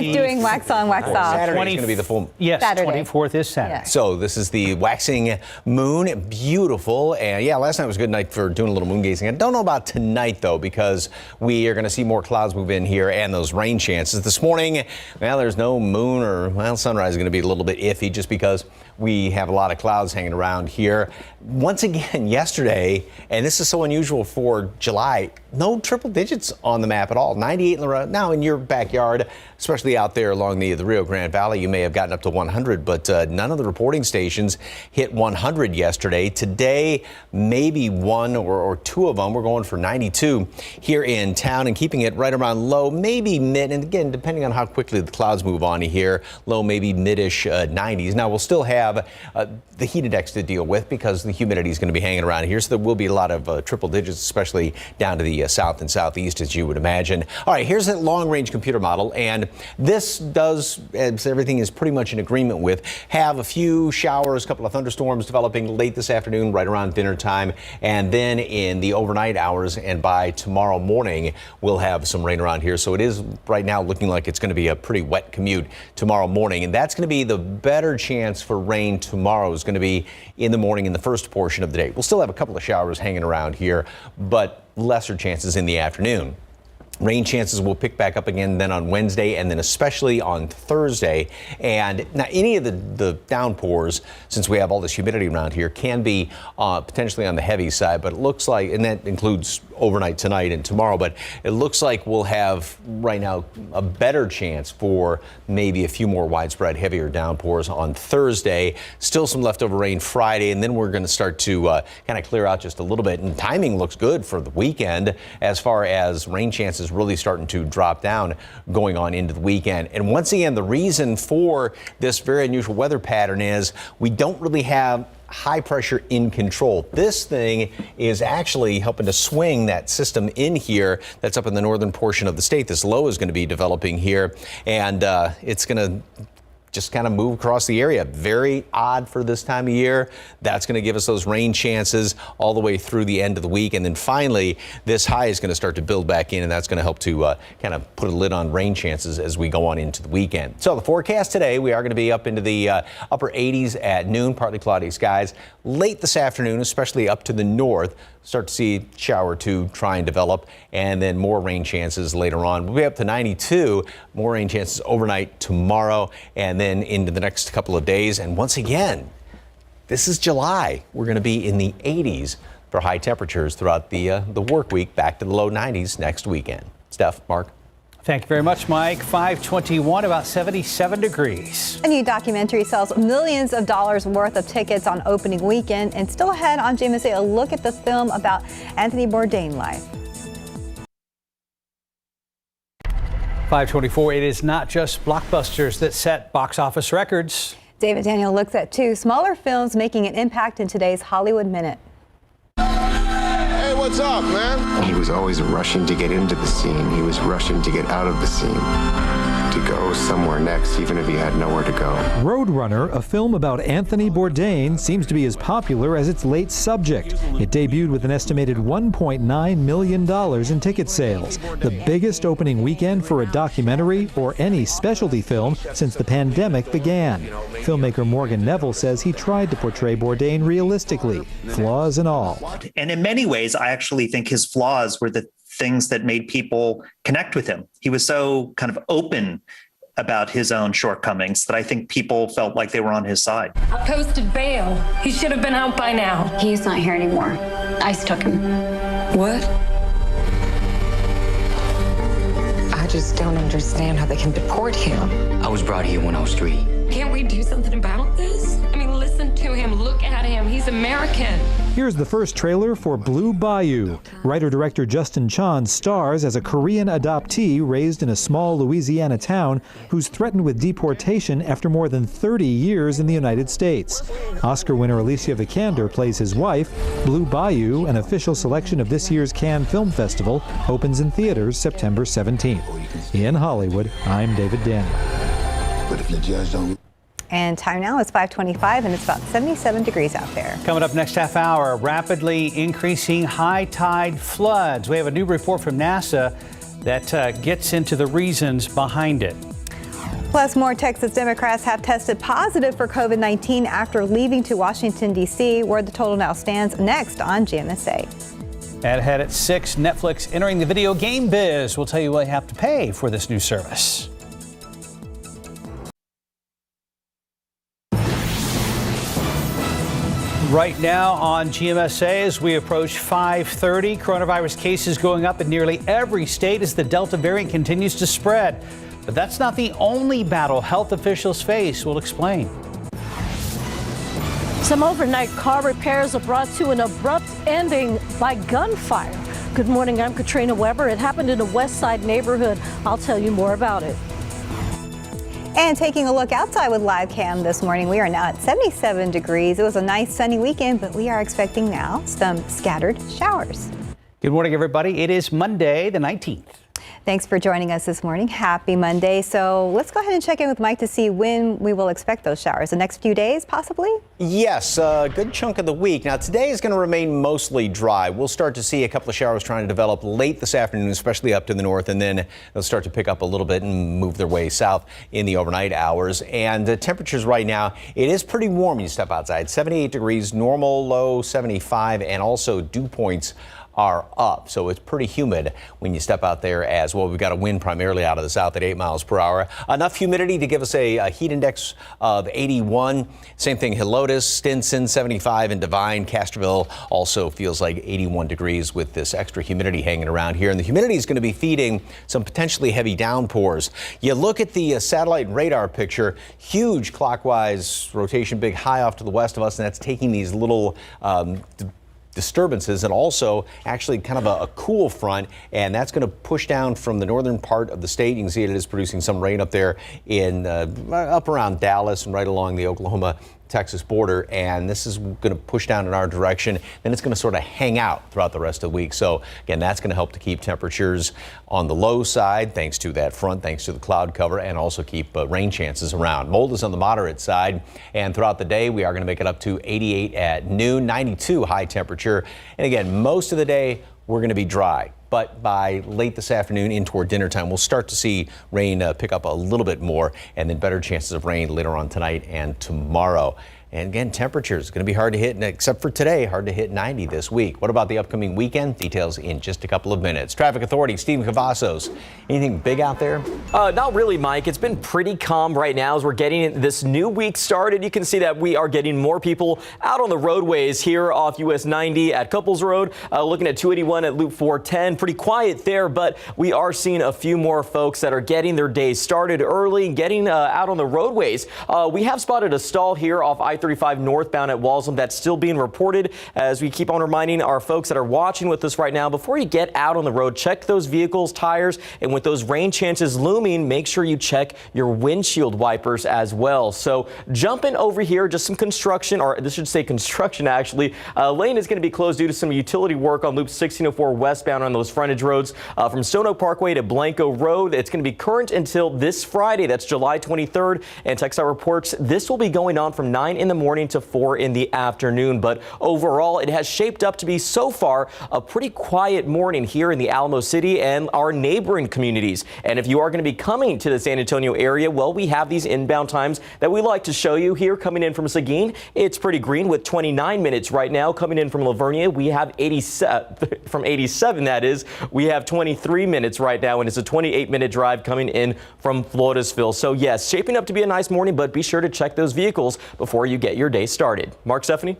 doing wax on, wax off. Saturday is going to be the full. Yes, Saturday. 24th is Saturday. Yeah. So this is the waxing moon. Beautiful. And yeah, last night was a good night for doing a little moon gazing. I don't know about tonight, though, because we are going to see more clouds move in here and those rain chances. This morning, well, there's no moon sunrise is going to be a little bit iffy just because we have a lot of clouds hanging around here. Once again, yesterday, and this is so unusual for July, no triple digits on the map at all. 98 in the road. Now in your backyard, especially out there along the Rio Grande Valley, you may have gotten up to 100, but none of the reporting stations hit 100 yesterday. Today, maybe one or two of them. We're going for 92 here in town and keeping it right around low, maybe mid, and again, depending on how quickly the clouds move on here, low, maybe mid-ish 90s. Now, we'll still have the heat index to deal with because the humidity is going to be hanging around here, so there will be a lot of triple digits, especially down to the south and southeast, as you would imagine. All right, here's that long-range computer model, and this does, as everything is pretty much in agreement with, have a few showers, a couple of thunderstorms developing late this afternoon, right around dinner time, and then in the overnight hours and by tomorrow morning, we'll have some rain around here. So it is right now looking like it's going to be a pretty wet commute tomorrow morning, and that's going to be the better chance for rain tomorrow is going to be in the morning in the first portion of the day. We'll still have a couple of showers hanging around here, but lesser chances in the afternoon. Rain chances will pick back up again then on Wednesday and then especially on Thursday. And now any of the downpours, since we have all this humidity around here, can be potentially on the heavy side. But it looks like, and that includes overnight tonight and tomorrow, but it looks like we'll have right now a better chance for maybe a few more widespread heavier downpours on Thursday. Still some leftover rain Friday, and then we're going to start to kind of clear out just a little bit. And timing looks good for the weekend as far as rain chances really starting to drop down going on into the weekend. And once again, the reason for this very unusual weather pattern is we don't really have high pressure in control. This thing is actually helping to swing that system in here that's up in the northern portion of the state. This low is going to be developing here, and it's going to just kind of move across the area. Very odd for this time of year. That's going to give us those rain chances all the way through the end of the week. And then finally, this high is going to start to build back in, and that's going to help to kind of put a lid on rain chances as we go on into the weekend. So the forecast today, we are going to be up into the upper 80s at noon, partly cloudy skies. Late this afternoon, especially up to the north, start to see shower or two try and develop, and then more rain chances later on. We'll be up to 92, more rain chances overnight tomorrow, and then into the next couple of days. And once again, this is July. We're going to be in the 80s for high temperatures throughout the work week, back to the low 90s next weekend. Steph, Mark. Thank you very much, Mike. 521, about 77 degrees. A new documentary sells millions of dollars worth of tickets on opening weekend. And still ahead on GMSA, a look at the film about Anthony Bourdain life. 524, it is not just blockbusters that set box office records. David Daniel looks at two smaller films making an impact in today's Hollywood Minute. Hey, what's up, man? He was always rushing to get into the scene. He was rushing to get out of the scene, to go somewhere next, even if he had nowhere to go. Roadrunner, a film about Anthony Bourdain, seems to be as popular as its late subject. It debuted with an estimated $1.9 million in ticket sales, the biggest opening weekend for a documentary or any specialty film since the pandemic began. Filmmaker Morgan Neville says he tried to portray Bourdain realistically, flaws and all. And in many ways, I actually think his flaws were the things that made people connect with him. He was so kind of open about his own shortcomings that I think people felt like they were on his side. Posted bail. He should have been out by now. He's not here anymore. ICE took him. What? I just don't understand how they can deport him. I was brought here when I was 3. Can't we do something about this? I mean, listen to him. Look at him. He's American. Here's the first trailer for Blue Bayou. Writer-director Justin Chon stars as a Korean adoptee raised in a small Louisiana town who's threatened with deportation after more than 30 years in the United States. Oscar winner Alicia Vikander plays his wife. Blue Bayou, an official selection of this year's Cannes Film Festival, opens in theaters September 17th. In Hollywood, I'm David Daniel. But if you just don't... And time now is 5:25, and it's about 77 degrees out there. Coming up next half hour, rapidly increasing high tide floods. We have a new report from NASA that gets into the reasons behind it. Plus, more Texas Democrats have tested positive for COVID-19 after leaving to Washington, D.C., where the total now stands. Next on GMSA. And ahead at 6, Netflix entering the video game biz. We'll tell you what you have to pay for this new service. Right now on GMSA, as we approach 5:30, coronavirus cases going up in nearly every state as the Delta variant continues to spread. But that's not the only battle health officials face. We'll explain. Some overnight car repairs are brought to an abrupt ending by gunfire. Good morning, I'm Katrina Weber. It happened in a West Side neighborhood. I'll tell you more about it. And taking a look outside with live cam this morning, we are now at 77 degrees. It was a nice sunny weekend, but we are expecting now some scattered showers. Good morning, everybody. It is Monday, the 19th. Thanks for joining us this morning. Happy Monday. So let's go ahead and check in with Mike to see when we will expect those showers. The next few days, possibly? Yes, a good chunk of the week. Now, today is going to remain mostly dry. We'll start to see a couple of showers trying to develop late this afternoon, especially up to the north, and then they'll start to pick up a little bit and move their way south in the overnight hours. And the temperatures right now, it is pretty warm. You step outside, 78 degrees, normal low 75, and also dew points are up. So it's pretty humid when you step out there as well. We've got a wind primarily out of the south at 8 miles per hour. Enough humidity to give us a heat index of 81. Same thing, Helotes, Stinson, 75, and Devine. Castroville also feels like 81 degrees with this extra humidity hanging around here. And the humidity is going to be feeding some potentially heavy downpours. You look at the satellite and radar picture, huge clockwise rotation, big high off to the west of us, and that's taking these little disturbances and also actually kind of a cool front, and that's going to push down from the northern part of the state. You can see it is producing some rain up there in up around Dallas and right along the Oklahoma-Texas border, and this is going to push down in our direction. Then it's going to sort of hang out throughout the rest of the week. So again, that's going to help to keep temperatures on the low side thanks to that front, thanks to the cloud cover, and also keep rain chances around. Mold is on the moderate side, and throughout the day we are going to make it up to 88 at noon, 92 high temperature. And again, most of the day we're going to be dry. But by late this afternoon in toward dinner time, we'll start to see rain pick up a little bit more, and then better chances of rain later on tonight and tomorrow. And again, temperatures going to be hard to hit, except for today, hard to hit 90 this week. What about the upcoming weekend? Details in just a couple of minutes. Traffic Authority, Stephen Cavazos. Anything big out there? Not really, Mike. It's been pretty calm right now as we're getting this new week started. You can see that we are getting more people out on the roadways here off US 90 at Couples Road. Looking at 281 at Loop 410. Pretty quiet there, but we are seeing a few more folks that are getting their days started early, getting out on the roadways. We have spotted a stall here off I-35 northbound at Walsham that's still being reported, as we keep on reminding our folks that are watching with us right now, before you get out on the road, check those vehicles' tires, and with those rain chances looming, make sure you check your windshield wipers as well. So jumping over here, just some construction, or this should say construction actually. Lane is going to be closed due to some utility work on Loop 1604 westbound on those frontage roads from Stone Oak Parkway to Blanco Road. It's going to be current until this Friday, that's July 23rd, and TxDOT reports this will be going on from 9 in the morning to 4 in the afternoon. But overall, it has shaped up to be so far a pretty quiet morning here in the Alamo City and our neighboring communities. And if you are going to be coming to the San Antonio area, well, we have these inbound times that we like to show you here. Coming in from Seguin, it's pretty green with 29 minutes right now. Coming in from Livernia, we have 87, from 87 that is, we have 23 minutes right now, and it's a 28-minute drive coming in from Floresville. So yes, shaping up to be a nice morning, but be sure to check those vehicles before you get your day started. Mark, Stephanie?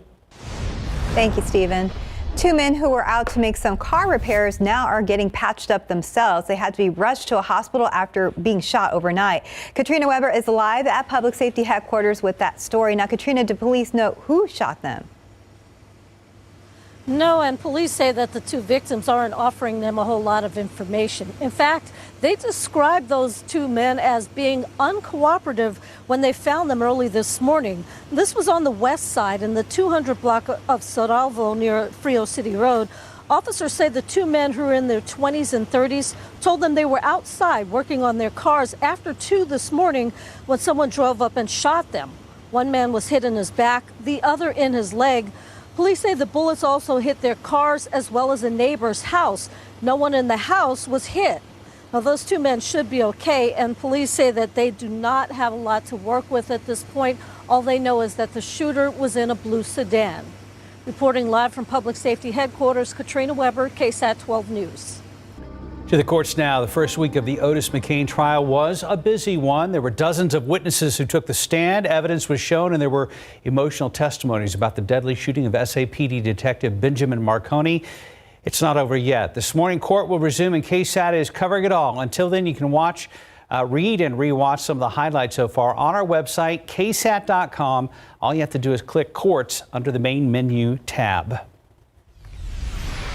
Thank you, Stephen. Two men who were out to make some car repairs now are getting patched up themselves. They had to be rushed to a hospital after being shot overnight. Katrina Weber is live at Public Safety Headquarters with that story. Now, Katrina, do police know who shot them? No, and police say that the two victims aren't offering them a whole lot of information. In fact, they described those two men as being uncooperative when they found them early this morning. This was on the west side in the 200 block of Soralvo near Frio City Road. Officers say the two men, who are in their 20s and 30s, told them they were outside working on their cars after 2 this morning when someone drove up and shot them. One man was hit in his back, the other in his leg. Police say the bullets also hit their cars as well as a neighbor's house. No one in the house was hit. Now, those two men should be okay, and police say that they do not have a lot to work with at this point. All they know is that the shooter was in a blue sedan. Reporting live from Public Safety Headquarters, Katrina Weber, KSAT 12 News. To the courts now. The first week of the Otis McCain trial was a busy one. There were dozens of witnesses who took the stand. Evidence was shown, and there were emotional testimonies about the deadly shooting of SAPD Detective Benjamin Marconi. It's not over yet. This morning, court will resume, and KSAT is covering it all. Until then, you can watch, read and rewatch some of the highlights so far on our website, ksat.com. All you have to do is click Courts under the main menu tab.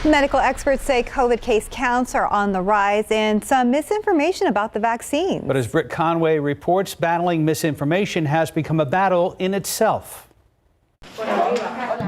Medical experts say COVID case counts are on the rise and some misinformation about the vaccine. But as Britt Conway reports, battling misinformation has become a battle in itself.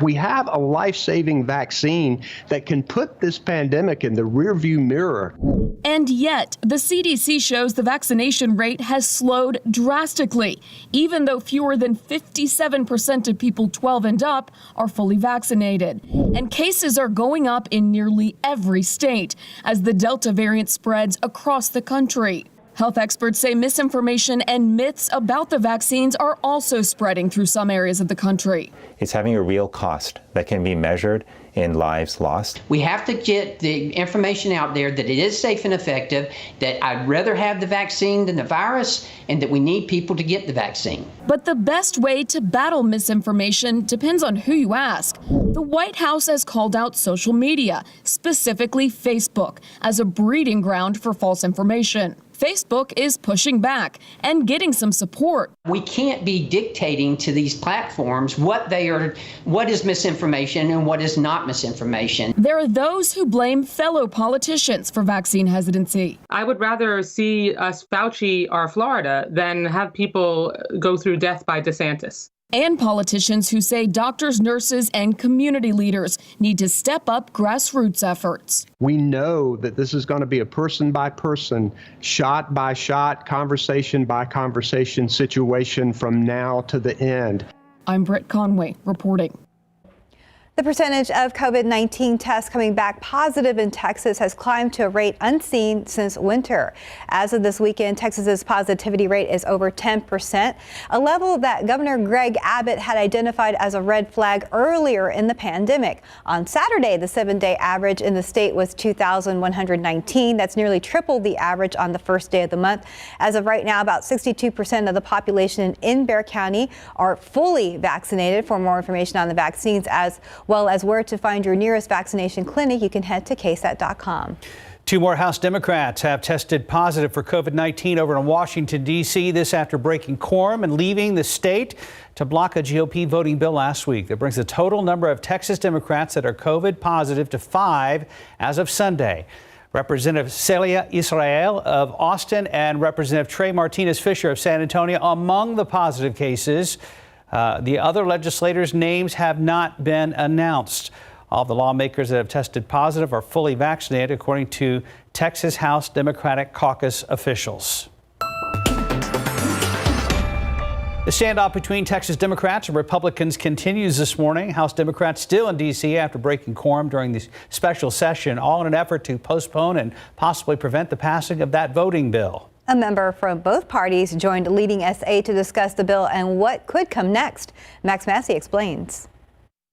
We have a life-saving vaccine that can put this pandemic in the rearview mirror. And yet, the CDC shows the vaccination rate has slowed drastically, even though fewer than 57% of people 12 and up are fully vaccinated. And cases are going up in nearly every state as the Delta variant spreads across the country. Health experts say misinformation and myths about the vaccines are also spreading through some areas of the country. It's having a real cost that can be measured in lives lost. We have to get the information out there that it is safe and effective, that I'd rather have the vaccine than the virus, and that we need people to get the vaccine. But the best way to battle misinformation depends on who you ask. The White House has called out social media, specifically Facebook, as a breeding ground for false information. Facebook is pushing back and getting some support. We can't be dictating to these platforms what is misinformation and what is not misinformation. There are those who blame fellow politicians for vaccine hesitancy. I would rather see us Fauci or Florida than have people go through death by DeSantis. And politicians who say doctors, nurses, and community leaders need to step up grassroots efforts. We know that this is going to be a person by person, shot by shot, conversation by conversation situation from now to the end. I'm Britt Conway reporting. The percentage of COVID-19 tests coming back positive in Texas has climbed to a rate unseen since winter. As of this weekend, Texas's positivity rate is over 10%, a level that Governor Greg Abbott had identified as a red flag earlier in the pandemic. On Saturday, the 7-day average in the state was 2,119. That's nearly triple the average on the first day of the month. As of right now, about 62% of the population in Bexar County are fully vaccinated. For more information on the vaccines as well as where to find your nearest vaccination clinic, you can head to KSAT.com. 2 more House Democrats have tested positive for COVID-19 over in Washington, D.C. This after breaking quorum and leaving the state to block a GOP voting bill last week. That brings the total number of Texas Democrats that are COVID positive to 5 as of Sunday. Representative Celia Israel of Austin and Representative Trey Martinez Fisher of San Antonio among the positive cases. The other legislators' names have not been announced. All the lawmakers that have tested positive are fully vaccinated, according to Texas House Democratic Caucus officials. The standoff between Texas Democrats and Republicans continues this morning. House Democrats still in D.C. after breaking quorum during the special session, all in an effort to postpone and possibly prevent the passing of that voting bill. A member from both parties joined Leading SA to discuss the bill and what could come next. Max Massey explains.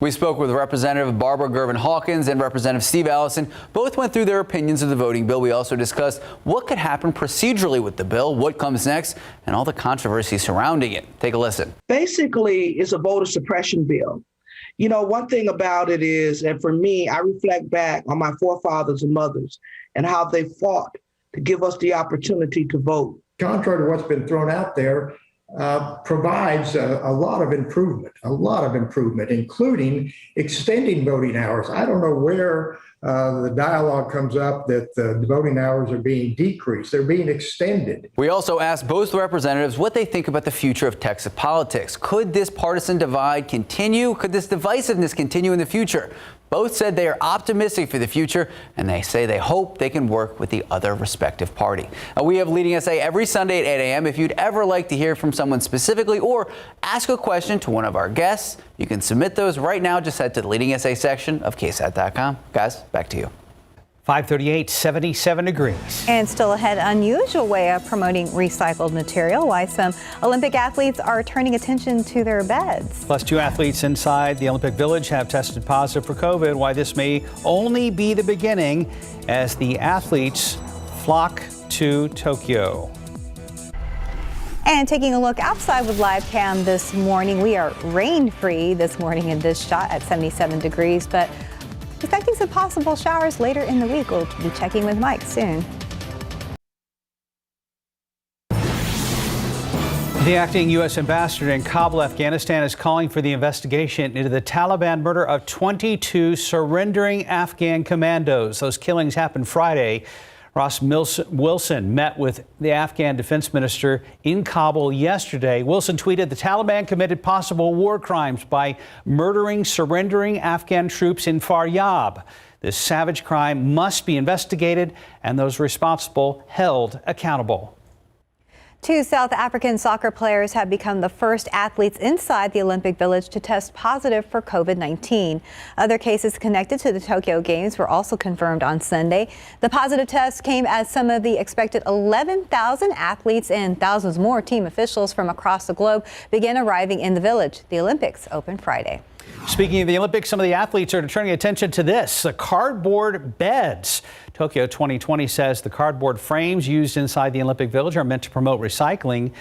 We spoke with Representative Barbara Gervin-Hawkins and Representative Steve Allison. Both went through their opinions of the voting bill. We also discussed what could happen procedurally with the bill, what comes next, and all the controversy surrounding it. Take a listen. Basically, it's a voter suppression bill. You know, one thing about it is, and for me, I reflect back on my forefathers and mothers and how they fought to give us the opportunity to vote. Contrary to what's been thrown out there, provides a lot of improvement, including extending voting hours. I don't know where the dialogue comes up that the voting hours are being decreased. They're being extended. We also asked both representatives what they think about the future of Texas politics. Could this partisan divide continue? Could this divisiveness continue in the future? Both said they are optimistic for the future, and they say they hope they can work with the other respective party. We have Leading SA every Sunday at 8 a.m. If you'd ever like to hear from someone specifically or ask a question to one of our guests, you can submit those right now. Just head to the Leading SA section of KSAT.com. Guys, back to you. 538, 77 degrees. And still ahead, unusual way of promoting recycled material. Why some Olympic athletes are turning attention to their beds. Plus, 2 athletes inside the Olympic Village have tested positive for COVID. Why this may only be the beginning as the athletes flock to Tokyo. And taking a look outside with live cam this morning, we are rain-free this morning in this shot at 77 degrees, but expecting some possible showers later in the week. We'll be checking with Mike soon. The acting U.S. ambassador in Kabul, Afghanistan, is calling for the investigation into the Taliban murder of 22 surrendering Afghan commandos. Those killings happened Friday. Ross Wilson met with the Afghan defense minister in Kabul yesterday. Wilson tweeted, the Taliban committed possible war crimes by murdering surrendering Afghan troops in Faryab. This savage crime must be investigated and those responsible held accountable. 2 South African soccer players have become the first athletes inside the Olympic Village to test positive for COVID-19. Other cases connected to the Tokyo Games were also confirmed on Sunday. The positive test came as some of the expected 11,000 athletes and thousands more team officials from across the globe began arriving in the village. The Olympics open Friday. Speaking of the Olympics, some of the athletes are turning attention to this, the cardboard beds. Tokyo 2020 says the cardboard frames used inside the Olympic Village are meant to promote recycling.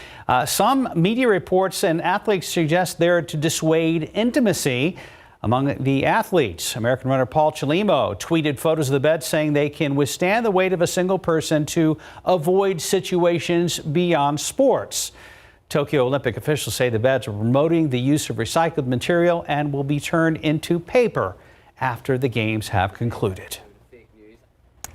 Some media reports and athletes suggest they're to dissuade intimacy among the athletes. American runner Paul Chelimo tweeted photos of the beds saying they can withstand the weight of a single person to avoid situations beyond sports. Tokyo Olympic officials say the beds are promoting the use of recycled material and will be turned into paper after the games have concluded.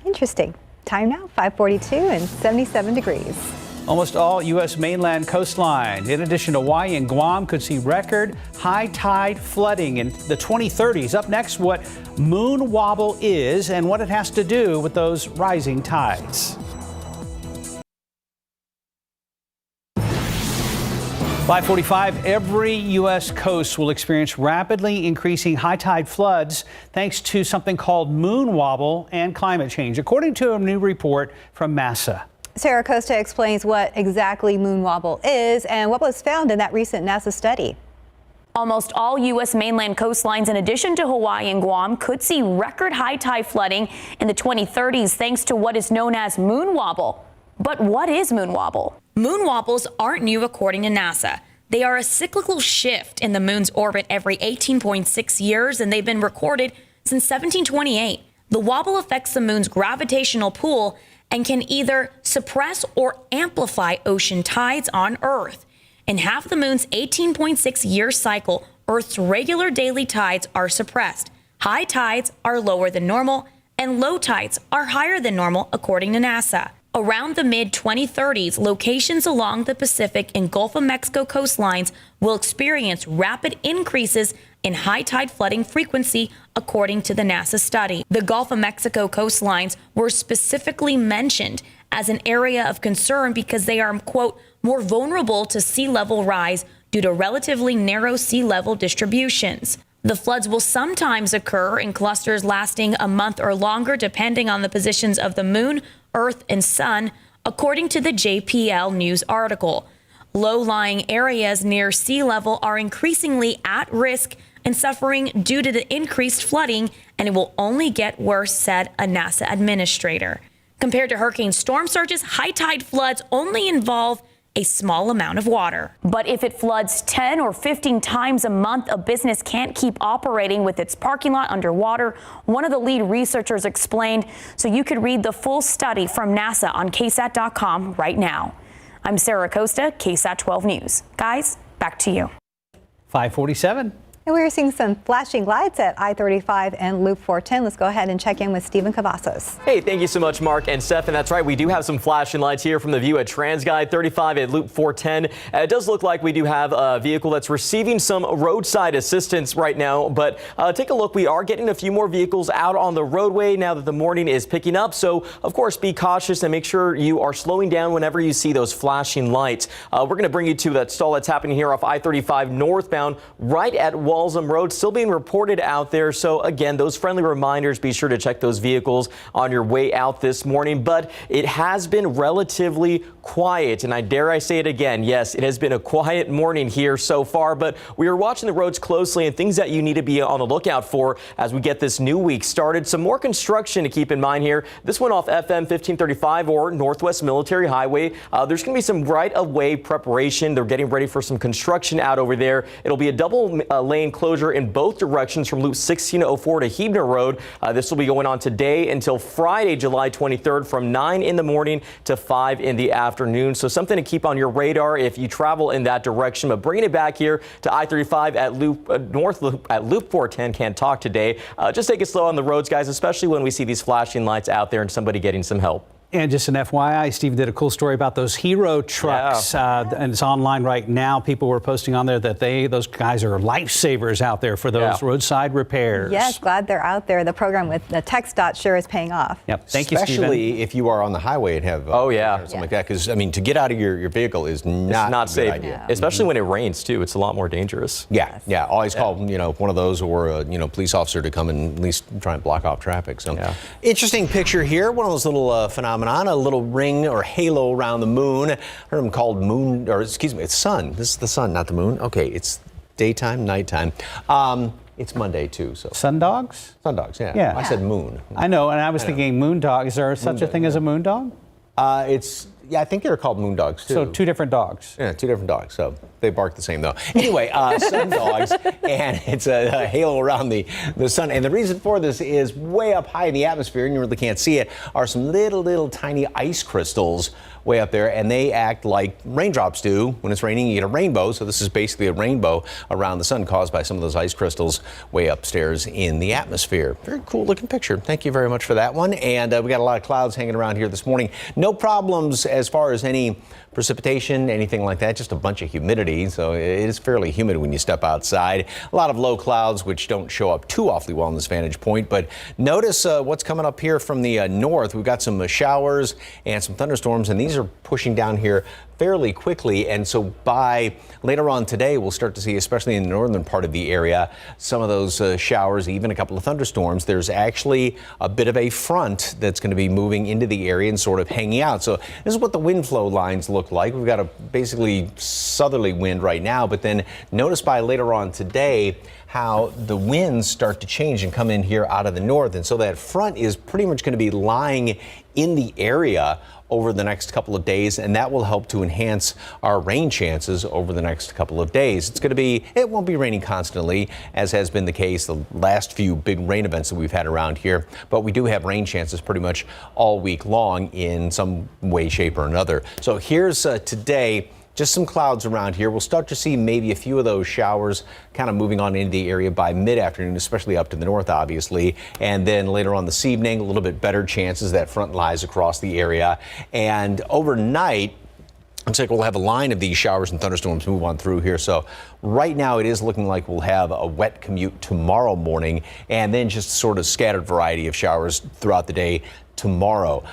Interesting. Time now, 5:42 and 77 degrees. Almost all U.S. mainland coastlines, in addition to Hawaii and Guam, could see record high tide flooding in the 2030s. Up next, what moon wobble is and what it has to do with those rising tides. 5:45, every U.S. coast will experience rapidly increasing high tide floods thanks to something called moon wobble and climate change, according to a new report from NASA. Sarah Costa explains what exactly moon wobble is and what was found in that recent NASA study. Almost all U.S. mainland coastlines, in addition to Hawaii and Guam, could see record high tide flooding in the 2030s thanks to what is known as moon wobble. But what is moon wobble? Moon wobbles aren't new according to NASA. They are a cyclical shift in the moon's orbit every 18.6 years, and they've been recorded since 1728. The wobble affects the moon's gravitational pull and can either suppress or amplify ocean tides on Earth. In half the moon's 18.6-year cycle, Earth's regular daily tides are suppressed. High tides are lower than normal, and low tides are higher than normal, according to NASA. Around the mid-2030s, locations along the Pacific and Gulf of Mexico coastlines will experience rapid increases in high tide flooding frequency, according to the NASA study. The Gulf of Mexico coastlines were specifically mentioned as an area of concern because they are, quote, more vulnerable to sea level rise due to relatively narrow sea level distributions. The floods will sometimes occur in clusters lasting a month or longer, depending on the positions of the moon, Earth, and sun, according to the JPL News article. Low-lying areas near sea level are increasingly at risk and suffering due to the increased flooding, and it will only get worse, said a NASA administrator. Compared to hurricane storm surges, high tide floods only involve a small amount of water. But if it floods 10 or 15 times a month, a business can't keep operating with its parking lot underwater, one of the lead researchers explained. So you could read the full study from NASA on KSAT.com right now. I'm Sarah Costa, KSAT 12 News. Guys, back to you. 5:47. And we are seeing some flashing lights at I-35 and Loop 410. Let's go ahead and check in with Stephen Cavazos. Hey, thank you so much, Mark and Steph. And that's right, we do have some flashing lights here from the view at TransGuide 35 at Loop 410. It does look like we do have a vehicle that's receiving some roadside assistance right now. But take a look. We are getting a few more vehicles out on the roadway now that the morning is picking up. So, of course, be cautious and make sure you are slowing down whenever you see those flashing lights. We're going to bring you to that stall that's happening here off I-35 northbound right at Walsham Road, still being reported out there. So again, those friendly reminders, be sure to check those vehicles on your way out this morning. But it has been relatively quiet, and I dare I say it again, yes, it has been a quiet morning here so far, but we are watching the roads closely and things that you need to be on the lookout for as we get this new week started. Some more construction to keep in mind here. This one off FM 1535 or Northwest Military Highway. There's going to be some right-of-way preparation. They're getting ready for some construction out over there. It'll be a double lane closure in both directions from Loop 1604 to Hebner Road. This will be going on today until Friday, July 23rd from 9 in the morning to 5 in the afternoon. So something to keep on your radar if you travel in that direction. But bringing it back here to I-35 at North Loop at Loop 410, can't talk today. Just take it slow on the roads, guys, especially when we see these flashing lights out there and somebody getting some help. And just an FYI, Steve did a cool story about those hero trucks, and it's online right now. People were posting on there that those guys are lifesavers out there for those roadside repairs. Yes, glad they're out there. The program with the TxDOT sure is paying off. Yep, thank you, Stephen. Especially if you are on the highway and have something like that, because I mean, to get out of your vehicle is not a safe, idea. Especially when it rains too. It's a lot more dangerous. Yeah. Always call one of those or a police officer to come and at least try and block off traffic. So interesting picture here. One of those little phenomenon, a little ring or halo around the moon. I heard them called moon, or excuse me, it's sun. This is the sun, not the moon. Okay, it's daytime, nighttime. It's Monday too, so. Sundogs? Sundogs, yeah. Yeah. I said moon. I know, and I was thinking moon dog. Is there such a thing as a moon dog? I think they're called moon dogs too. So two different dogs. Yeah, two different dogs. So they bark the same though. Anyway, sun dogs, and it's a halo around the sun. And the reason for this is way up high in the atmosphere, and you really can't see it, are some little tiny ice crystals way up there, and they act like raindrops do. When it's raining, you get a rainbow. So this is basically a rainbow around the sun caused by some of those ice crystals way upstairs in the atmosphere. Very cool looking picture. Thank you very much for that one. And we got a lot of clouds hanging around here this morning. No problems as far as any precipitation, anything like that, just a bunch of humidity. So it is fairly humid when you step outside. A lot of low clouds, which don't show up too awfully well in this vantage point. But notice what's coming up here from the north. We've got some showers and some thunderstorms, and these are pushing down here fairly quickly. And so by later on today, we'll start to see, especially in the northern part of the area, some of those showers, even a couple of thunderstorms. There's actually a bit of a front that's going to be moving into the area and sort of hanging out. So this is what the wind flow lines look like. We've got a basically southerly wind right now, but then notice by later on today how the winds start to change and come in here out of the north. And so that front is pretty much going to be lying in the area over the next couple of days, and that will help to enhance our rain chances over the next couple of days. It won't be raining constantly, as has been the case the last few big rain events that we've had around here, but we do have rain chances pretty much all week long in some way, shape, or another. So here's today. Just some clouds around here. We'll start to see maybe a few of those showers kind of moving on into the area by mid-afternoon, especially up to the north, obviously. And then later on this evening, a little bit better chances that front lies across the area. And overnight, looks like we'll have a line of these showers and thunderstorms move on through here. So right now it is looking like we'll have a wet commute tomorrow morning, and then just sort of scattered variety of showers throughout the day tomorrow.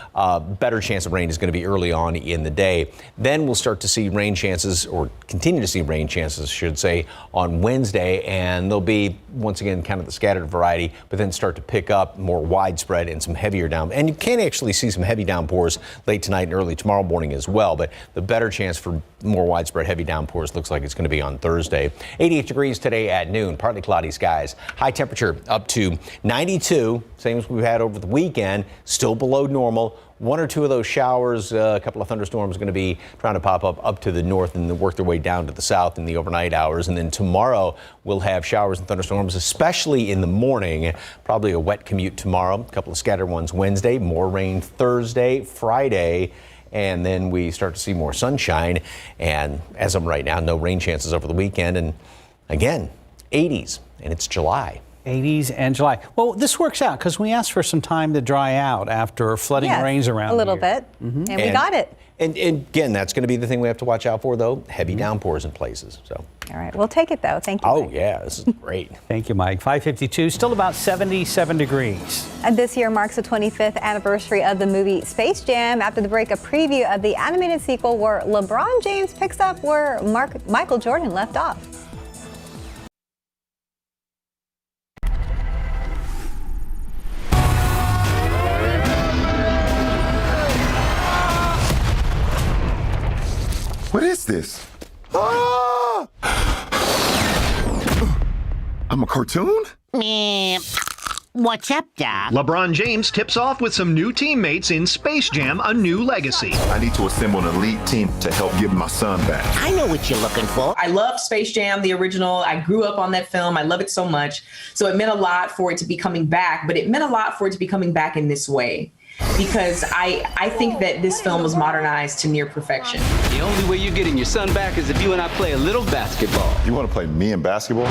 Better chance of rain is going to be early on in the day. Then we'll start to see rain chances, or continue to see rain chances, I should say, on Wednesday, and they'll be once again kind of the scattered variety, but then start to pick up more widespread and some heavier down. And you can actually see some heavy downpours late tonight and early tomorrow morning as well, but the better chance for more widespread heavy downpours looks like it's going to be on Thursday. 88 degrees today at noon, partly cloudy skies. High temperature up to 92, same as we've had over the weekend, still below normal. One or two of those showers, a couple of thunderstorms going to be trying to pop up to the north and then work their way down to the south in the overnight hours. And then tomorrow we'll have showers and thunderstorms, especially in the morning. Probably a wet commute tomorrow, a couple of scattered ones Wednesday, more rain Thursday, Friday, and then we start to see more sunshine. And as of right now, no rain chances over the weekend. And again, 80s, and it's July. 80s and July. Well, this works out because we asked for some time to dry out after flooding rains around a little here. bit, and we got it. And again, that's going to be the thing we have to watch out for, though. Heavy downpours in places. So. All right, we'll take it, though. Thank you. Oh, yeah, this is great. Thank you, Mike. 5:52, still about 77 degrees. And this year marks the 25th anniversary of the movie Space Jam. After the break, a preview of the animated sequel where LeBron James picks up where Michael Jordan left off. What is this? Ah! I'm a cartoon? What's up, Doc? LeBron James tips off with some new teammates in Space Jam: A New Legacy. I need to assemble an elite team to help give my son back. I know what you're looking for. I love Space Jam, the original. I grew up on that film. I love it so much. So it meant a lot for it to be coming back, but it meant a lot for it to be coming back in this way. Because I think that this film was modernized to near perfection. The only way you're getting your son back is if you and I play a little basketball. You want to play me in basketball?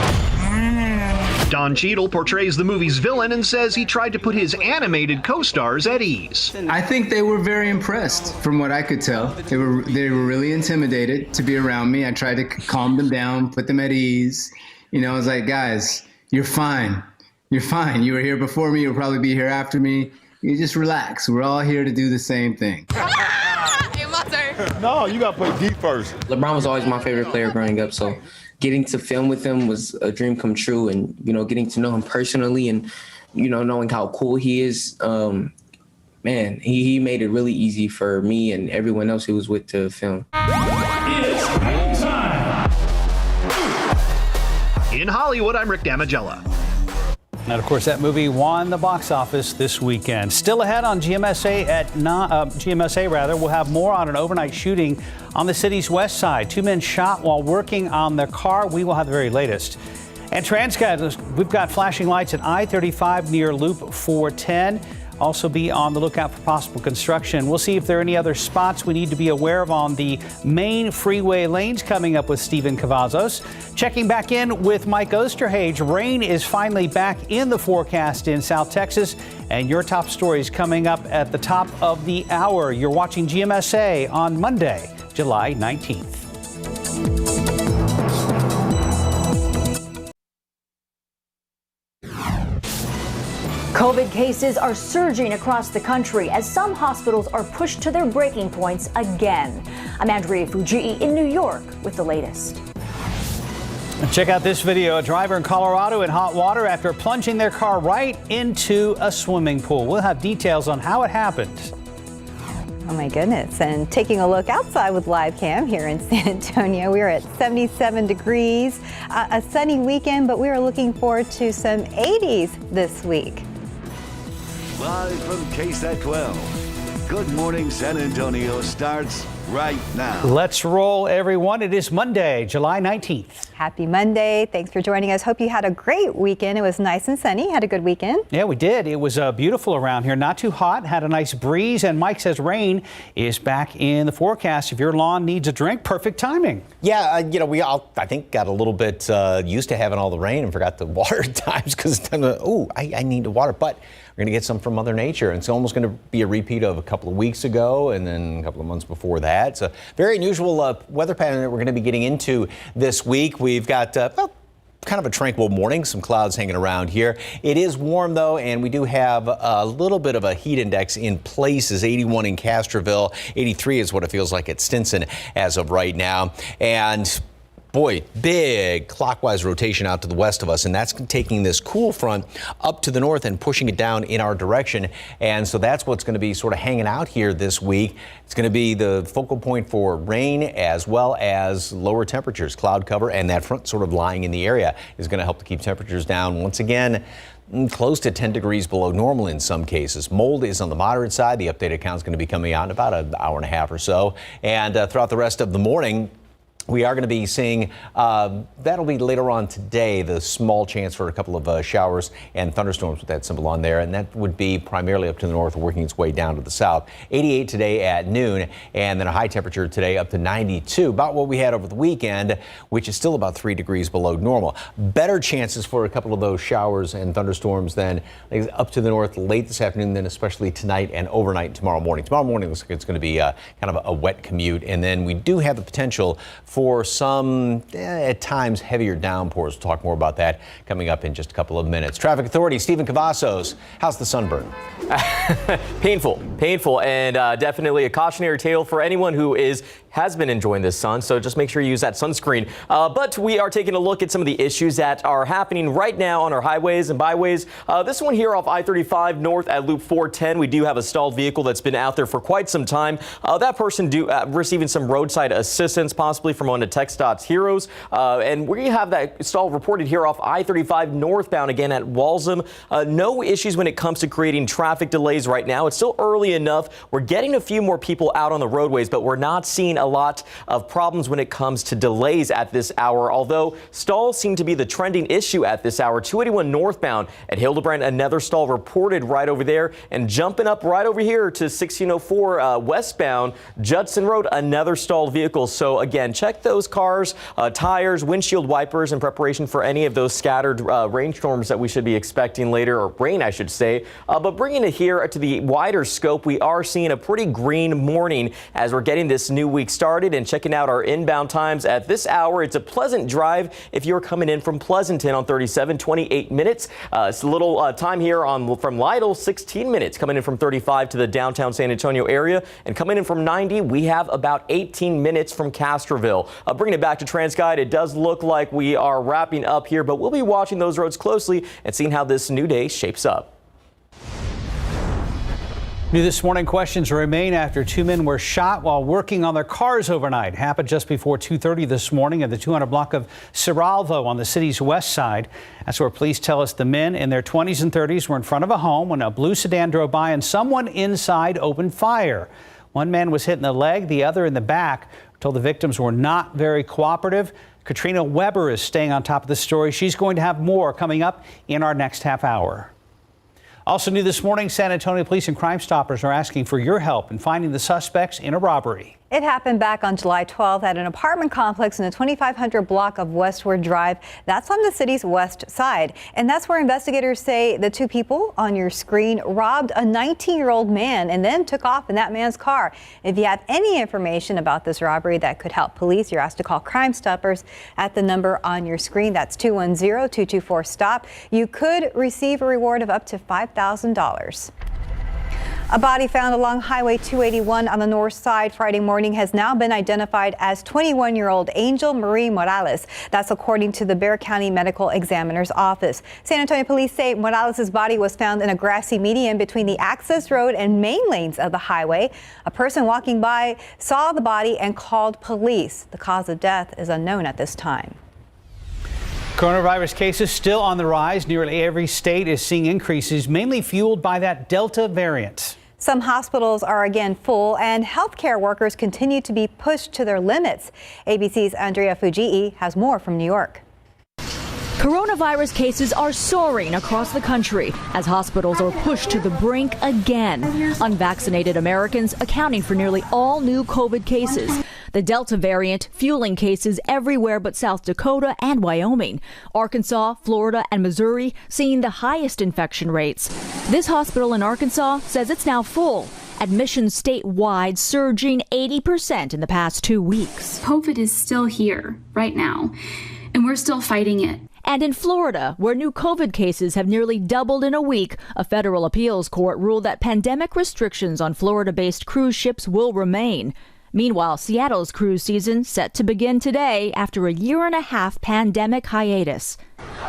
Don Cheadle portrays the movie's villain and says he tried to put his animated co-stars at ease. I think they were very impressed, from what I could tell. They were really intimidated to be around me. I tried to calm them down, put them at ease. You know, I was like, guys, you're fine. You're fine. You were here before me. You'll probably be here after me. You just relax. We're all here to do the same thing. No, you got to play deep first. LeBron was always my favorite player growing up, so getting to film with him was a dream come true. And, you know, getting to know him personally and, you know, knowing how cool he is, man, he made it really easy for me and everyone else who was with to film. In Hollywood, I'm Rick Damigella. And of course, that movie won the box office this weekend. Still ahead on GMSA. We'll have more on an overnight shooting on the city's west side. 2 men shot while working on their car. We will have the very latest. And TransGuide, we've got flashing lights at I-35 near Loop 410. Also be on the lookout for possible construction. We'll see if there are any other spots we need to be aware of on the main freeway lanes. Coming up with Stephen Cavazos. Checking back in with Mike Osterhage. Rain is finally back in the forecast in South Texas. And your top stories coming up at the top of the hour. You're watching GMSA on Monday, July 19th. COVID cases are surging across the country as some hospitals are pushed to their breaking points again. I'm Andrea Fujii in New York with the latest. Check out this video. A driver in Colorado in hot water after plunging their car right into a swimming pool. We'll have details on how it happened. Oh my goodness. And taking a look outside with live cam here in San Antonio, we're at 77 degrees, a sunny weekend, but we are looking forward to some 80s this week. Live from KSAT 12. Good Morning San Antonio starts right now. Let's roll, everyone. It is Monday, July 19th. Happy Monday. Thanks for joining us. Hope you had a great weekend. It was nice and sunny. Had a good weekend. Yeah, we did. It was beautiful around here. Not too hot. Had a nice breeze. And Mike says rain is back in the forecast. If your lawn needs a drink, perfect timing. Yeah, we all, I think, got a little bit used to having all the rain and forgot to water at times because I need to water. But we're going to get some from Mother Nature. And it's almost going to be a repeat of a couple of weeks ago and then a couple of months before that. It's a very unusual weather pattern that we're going to be getting into this week. We've got kind of a tranquil morning, some clouds hanging around here. It is warm, though, and we do have a little bit of a heat index in places. 81 in Castroville, 83 is what it feels like at Stinson as of right now. And boy, big clockwise rotation out to the west of us, and that's taking this cool front up to the north and pushing it down in our direction. And so that's what's going to be sort of hanging out here this week. It's going to be the focal point for rain as well as lower temperatures. Cloud cover and that front sort of lying in the area is going to help to keep temperatures down once again. Close to 10 degrees below normal in some cases. Mold is on the moderate side. The updated count is going to be coming out in about an hour and a half or so. And throughout the rest of the morning, we are going to be seeing, that'll be later on today, the small chance for a couple of showers and thunderstorms with that symbol on there. And that would be primarily up to the north, working its way down to the south. 88 today at noon, and then a high temperature today up to 92, about what we had over the weekend, which is still about 3 degrees below normal. Better chances for a couple of those showers and thunderstorms then up to the north late this afternoon, then especially tonight and overnight tomorrow morning. Tomorrow morning looks like it's going to be kind of a wet commute. And then we do have the potential for some, at times, heavier downpours. We'll talk more about that coming up in just a couple of minutes. Traffic Authority, Stephen Cavazos, how's the sunburn? Painful, and definitely a cautionary tale for anyone who has been enjoying this sun, so just make sure you use that sunscreen. But we are taking a look at some of the issues that are happening right now on our highways and byways. This one here off I-35 north at Loop 410, we do have a stalled vehicle that's been out there for quite some time. That person receiving some roadside assistance, possibly from one of TxDOT's heroes. And we have that stall reported here off I-35 northbound again at Walsham. No issues when it comes to creating traffic delays right now. It's still early enough. We're getting a few more people out on the roadways, but we're not seeing a lot of problems when it comes to delays at this hour, although stalls seem to be the trending issue at this hour. 281 northbound at Hildebrand, another stall reported right over there, and jumping up right over here to 1604 westbound Judson Road, another stalled vehicle. So again, check those cars, tires, windshield wipers in preparation for any of those scattered rainstorms that we should be expecting later, or rain I should say. But bringing it here to the wider scope, we are seeing a pretty green morning as we're getting this new week started and checking out our inbound times at this hour. It's a pleasant drive if you're coming in from Pleasanton on 37, 28 minutes. It's a little time here from Lytle, 16 minutes coming in from 35 to the downtown San Antonio area, and coming in from 90, we have about 18 minutes from Castroville. Bringing it back to TransGuide, it does look like we are wrapping up here, but we'll be watching those roads closely and seeing how this new day shapes up. New this morning, questions remain after two men were shot while working on their cars overnight. Happened just before 2:30 this morning in the 200 block of Cerralvo on the city's west side. That's where police tell us the men in their 20s and 30s were in front of a home when a blue sedan drove by and someone inside opened fire. One man was hit in the leg, the other in the back. We're told the victims were not very cooperative. Katrina Weber is staying on top of the story. She's going to have more coming up in our next half hour. Also new this morning, San Antonio police and Crime Stoppers are asking for your help in finding the suspects in a robbery. It happened back on July 12th at an apartment complex in the 2500 block of Westward Drive. That's on the city's west side. And that's where investigators say the two people on your screen robbed a 19-year-old man and then took off in that man's car. If you have any information about this robbery that could help police, you're asked to call Crime Stoppers at the number on your screen. That's 210-224-STOP. You could receive a reward of up to $5,000. A body found along Highway 281 on the north side Friday morning has now been identified as 21-year-old Angel Marie Morales. That's according to the Bexar County Medical Examiner's Office. San Antonio police say Morales' body was found in a grassy median between the access road and main lanes of the highway. A person walking by saw the body and called police. The cause of death is unknown at this time. Coronavirus cases still on the rise. Nearly every state is seeing increases, mainly fueled by that Delta variant. Some hospitals are again full and healthcare workers continue to be pushed to their limits. ABC's Andrea Fujii has more from New York. Coronavirus cases are soaring across the country as hospitals are pushed to the brink again. Unvaccinated Americans accounting for nearly all new COVID cases. The Delta variant fueling cases everywhere but South Dakota and Wyoming. Arkansas, Florida, and Missouri seeing the highest infection rates. This hospital in Arkansas says it's now full. Admissions statewide surging 80% in the past 2 weeks. COVID is still here right now, and we're still fighting it. And in Florida, where new COVID cases have nearly doubled in a week, a federal appeals court ruled that pandemic restrictions on Florida-based cruise ships will remain. Meanwhile, Seattle's cruise season set to begin today after a year-and-a-half pandemic hiatus.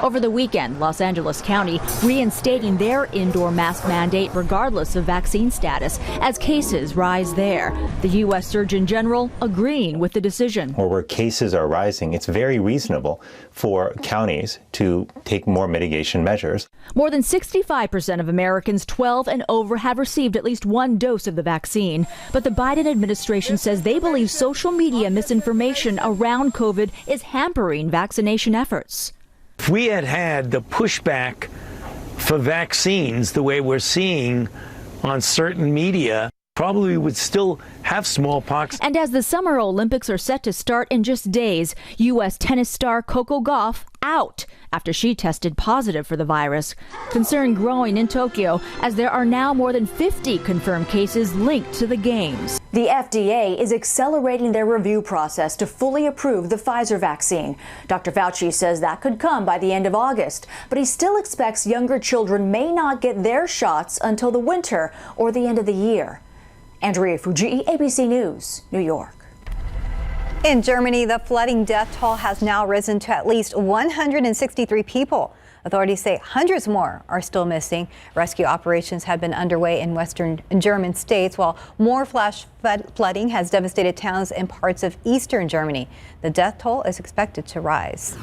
Over the weekend, Los Angeles County reinstating their indoor mask mandate regardless of vaccine status as cases rise there. The U.S. Surgeon General agreeing with the decision. Where cases are rising, it's very reasonable for counties to take more mitigation measures. More than 65% of Americans 12 and over have received at least one dose of the vaccine. But the Biden administration says they believe social media misinformation around COVID is hampering vaccination efforts. If we had had the pushback for vaccines the way we're seeing on certain media, probably would still have smallpox. And as the Summer Olympics are set to start in just days, U.S. tennis star Coco Gauff out after she tested positive for the virus. Concern growing in Tokyo as there are now more than 50 confirmed cases linked to the games. The FDA is accelerating their review process to fully approve the Pfizer vaccine. Dr. Fauci says that could come by the end of August, but he still expects younger children may not get their shots until the winter or the end of the year. Andrea Fujii, ABC News, New York. In Germany, the flooding death toll has now risen to at least 163 people. Authorities say hundreds more are still missing. Rescue operations have been underway in western German states, while more flash flooding has devastated towns in parts of eastern Germany. The death toll is expected to rise.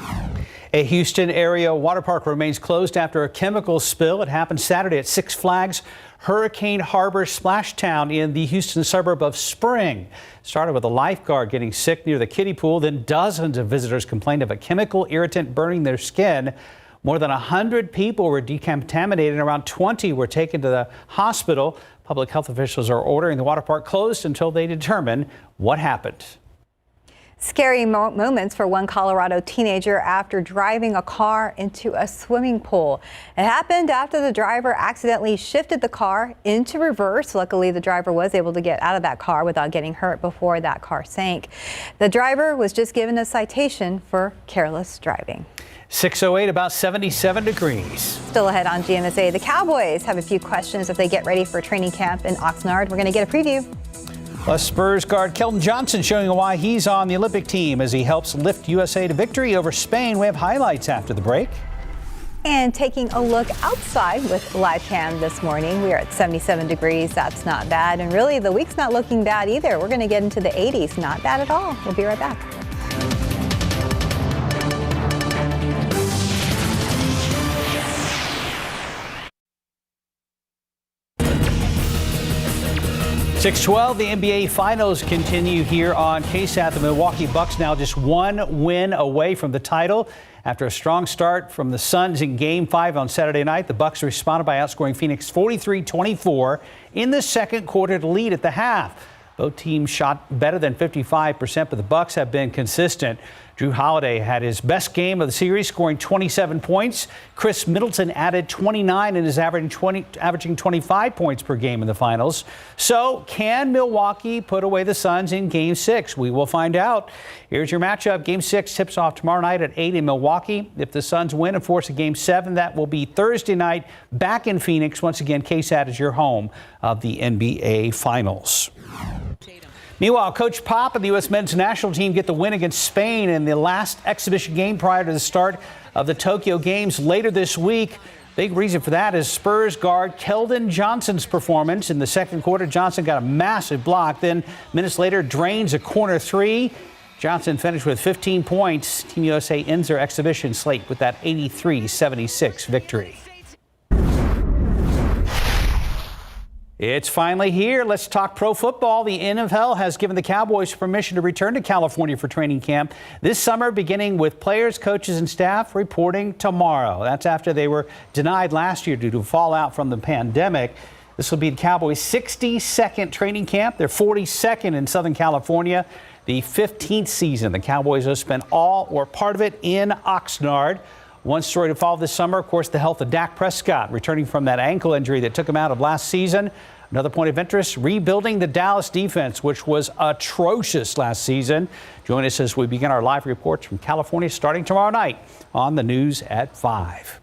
A Houston area water park remains closed after a chemical spill. It happened Saturday at Six Flags Hurricane Harbor Splashtown in the Houston suburb of Spring. Started with a lifeguard getting sick near the kiddie pool, then dozens of visitors complained of a chemical irritant burning their skin. More than 100 people were decontaminated and around 20 were taken to the hospital. Public health officials are ordering the water park closed until they determine what happened. Scary moments for one Colorado teenager after driving a car into a swimming pool. It happened after the driver accidentally shifted the car into reverse. Luckily, the driver was able to get out of that car without getting hurt before that car sank. The driver was just given a citation for careless driving. 6:08, about 77 degrees. Still ahead on GMSA, the Cowboys have a few questions as they get ready for training camp in Oxnard. We're going to get a preview. Plus, Spurs guard Kelton Johnson showing why he's on the Olympic team as he helps lift USA to victory over Spain. We have highlights after the break. And taking a look outside with live cam this morning, we are at 77 degrees. That's not bad. And really, the week's not looking bad either. We're going to get into the 80s. Not bad at all. We'll be right back. .612, the NBA Finals continue here on KSAT. The Milwaukee Bucks now just one win away from the title. After a strong start from the Suns in Game 5 on Saturday night, the Bucks responded by outscoring Phoenix 43-24 in the second quarter to lead at the half. Both teams shot better than 55%, but the Bucks have been consistent. Drew Holiday had his best game of the series, scoring 27 points. Chris Middleton added 29 and is averaging 25 points per game in the finals. So can Milwaukee put away the Suns in Game 6? We will find out. Here's your matchup. Game 6 tips off tomorrow night at 8 in Milwaukee. If the Suns win and force a Game 7, that will be Thursday night back in Phoenix. Once again, KSAT is your home of the NBA Finals. Meanwhile, Coach Pop and the U.S. men's national team get the win against Spain in the last exhibition game prior to the start of the Tokyo Games later this week. Big reason for that is Spurs guard Keldon Johnson's performance. In the second quarter, Johnson got a massive block. Then minutes later, drains a corner three. Johnson finished with 15 points. Team USA ends their exhibition slate with that 83-76 victory. It's finally here. Let's talk pro football. The NFL has given the Cowboys permission to return to California for training camp this summer, beginning with players, coaches, and staff reporting tomorrow. That's after they were denied last year due to fallout from the pandemic. This will be the Cowboys' 62nd training camp. They're 42nd in Southern California. The 15th season, the Cowboys have spent all or part of it in Oxnard. One story to follow this summer, of course, the health of Dak Prescott, returning from that ankle injury that took him out of last season. Another point of interest, rebuilding the Dallas defense, which was atrocious last season. Join us as we begin our live reports from California starting tomorrow night on the news at 5.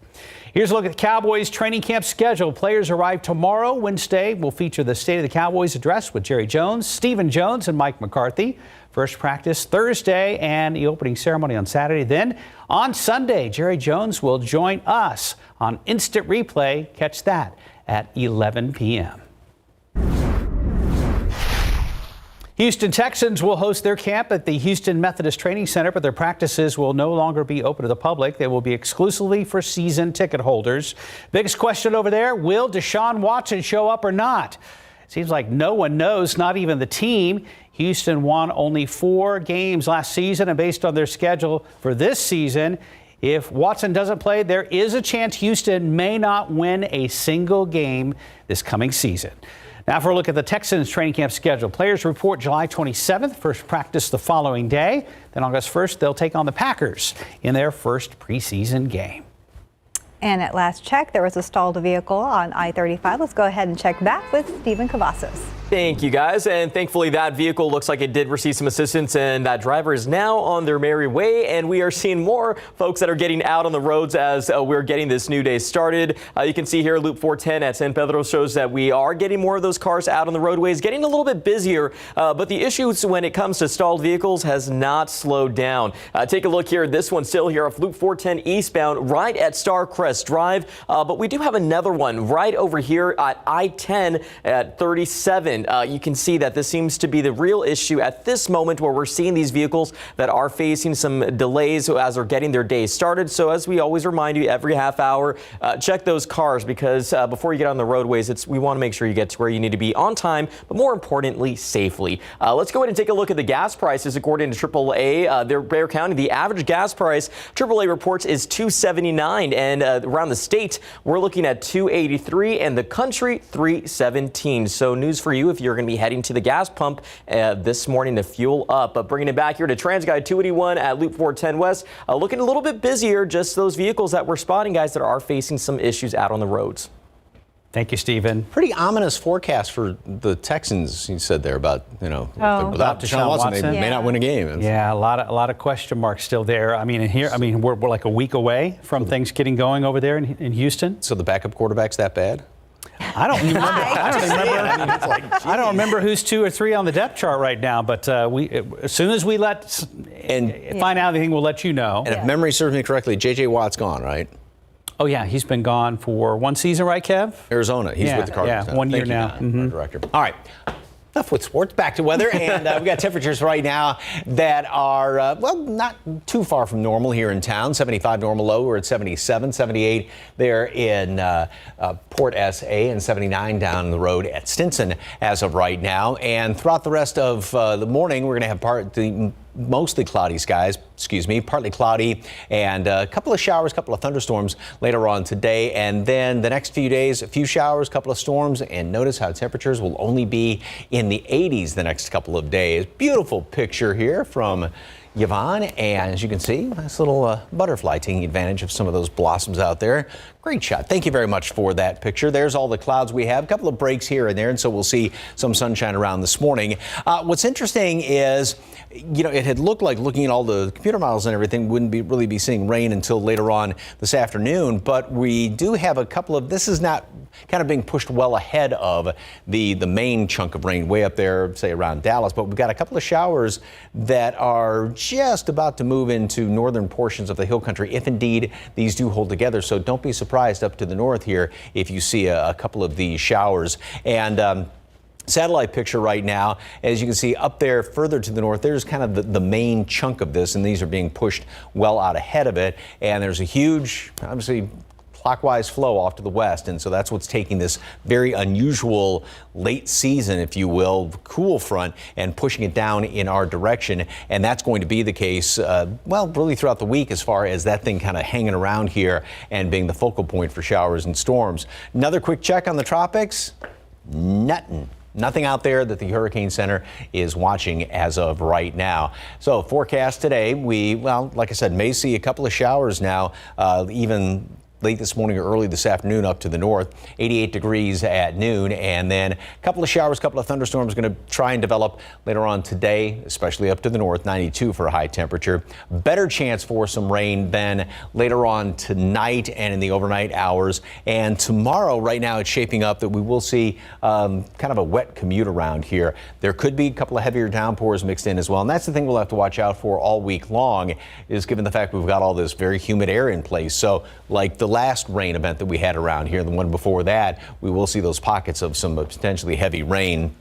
Here's a look at the Cowboys training camp schedule. Players arrive tomorrow. Wednesday will feature the State of the Cowboys address with Jerry Jones, Stephen Jones, and Mike McCarthy. First practice Thursday and the opening ceremony on Saturday. Then on Sunday, Jerry Jones will join us on Instant Replay. Catch that at 11 p.m. Houston Texans will host their camp at the Houston Methodist Training Center, but their practices will no longer be open to the public. They will be exclusively for season ticket holders. Biggest question over there, will Deshaun Watson show up or not? It seems like no one knows, not even the team. Houston won only 4 games last season, and based on their schedule for this season, if Watson doesn't play, there is a chance Houston may not win a single game this coming season. Now for a look at the Texans training camp schedule. Players report July 27th, first practice the following day. Then August 1st, they'll take on the Packers in their first preseason game. And at last check, there was a stalled vehicle on I-35. Let's go ahead and check back with Stephen Cavazos. Thank you, guys. And thankfully, that vehicle looks like it did receive some assistance, and that driver is now on their merry way. And we are seeing more folks that are getting out on the roads as we're getting this new day started. You can see here Loop 410 at San Pedro shows that we are getting more of those cars out on the roadways, getting a little bit busier. But the issues when it comes to stalled vehicles has not slowed down. Take a look here. This one still here off Loop 410 eastbound right at Starcrest Drive. But we do have another one right over here at I-10 at 37. You can see that this seems to be the real issue at this moment, where we're seeing these vehicles that are facing some delays as they're getting their days started. So as we always remind you, every half hour, check those cars, because before you get on the roadways, we want to make sure you get to where you need to be on time, but more importantly, safely. Let's go ahead and take a look at the gas prices. According to AAA, Bexar County, the average gas price AAA reports is $2.79, and around the state, we're looking at $2.83, and the country $3.17. So news for you if you're going to be heading to the gas pump this morning to fuel up. But bringing it back here to TransGuide 281 at Loop 410 West, looking a little bit busier. Just those vehicles that we're spotting, guys, that are facing some issues out on the roads. Thank you, Stephen. Pretty ominous forecast for the Texans, you said there about, without Deshaun Watson. They may not win a game. Yeah, a lot of question marks still there. We're like a week away from things getting going over there in Houston. So the backup quarterback's that bad? I don't remember who's 2 or 3 on the depth chart right now, but as soon as we find out anything, we'll let you know. And if memory serves me correctly, J.J. Watt's gone, right? Oh, yeah. He's been gone for one season, right, Kev? Arizona. He's with the Cardinals. Yeah, 1 year now. Director. All right. Enough with sports. Back to weather. And we've got temperatures right now that are, well, not too far from normal here in town. 75 normal low. We're at 77, 78 there in Port SA, and 79 down the road at Stinson as of right now. And throughout the rest of the morning, we're going to have mostly cloudy skies, partly cloudy, and a couple of showers, a couple of thunderstorms later on today. And then the next few days, a few showers, a couple of storms, and notice how temperatures will only be in the 80s the next couple of days. Beautiful picture here from Yvonne, and as you can see, nice little butterfly taking advantage of some of those blossoms out there. Great shot. Thank you very much for that picture. There's all the clouds we have, a couple of breaks here and there, and so we'll see some sunshine around this morning. What's interesting is, it had looked like, looking at all the computer models and everything, wouldn't really be seeing rain until later on this afternoon, but we do have a couple of, this is not kind of being pushed well ahead of the main chunk of rain way up there, say around Dallas, but we've got a couple of showers that are just about to move into northern portions of the hill country, if indeed these do hold together. So don't be surprised up to the north here if you see a couple of these showers. And satellite picture right now, as you can see up there further to the north, there's kind of the main chunk of this, and these are being pushed well out ahead of it. And there's a huge, obviously, clockwise flow off to the west, and so that's what's taking this very unusual late season, if you will, cool front and pushing it down in our direction. And that's going to be the case, well, really throughout the week, as far as that thing kind of hanging around here and being the focal point for showers and storms. Another quick check on the tropics. Nothing out there that the Hurricane Center is watching as of right now. So forecast today, well, like I said, may see a couple of showers now, even late this morning or early this afternoon up to the north. 88 degrees at noon, and then a couple of showers, a couple of thunderstorms going to try and develop later on today, especially up to the north. 92 for a high temperature. Better chance for some rain then later on tonight and in the overnight hours. And tomorrow, right now, it's shaping up that we will see kind of a wet commute around here. There could be a couple of heavier downpours mixed in as well, and that's the thing we'll have to watch out for all week long, is given the fact we've got all this very humid air in place. So like the last rain event that we had around here, the one before that, we will see those pockets of some potentially heavy rain.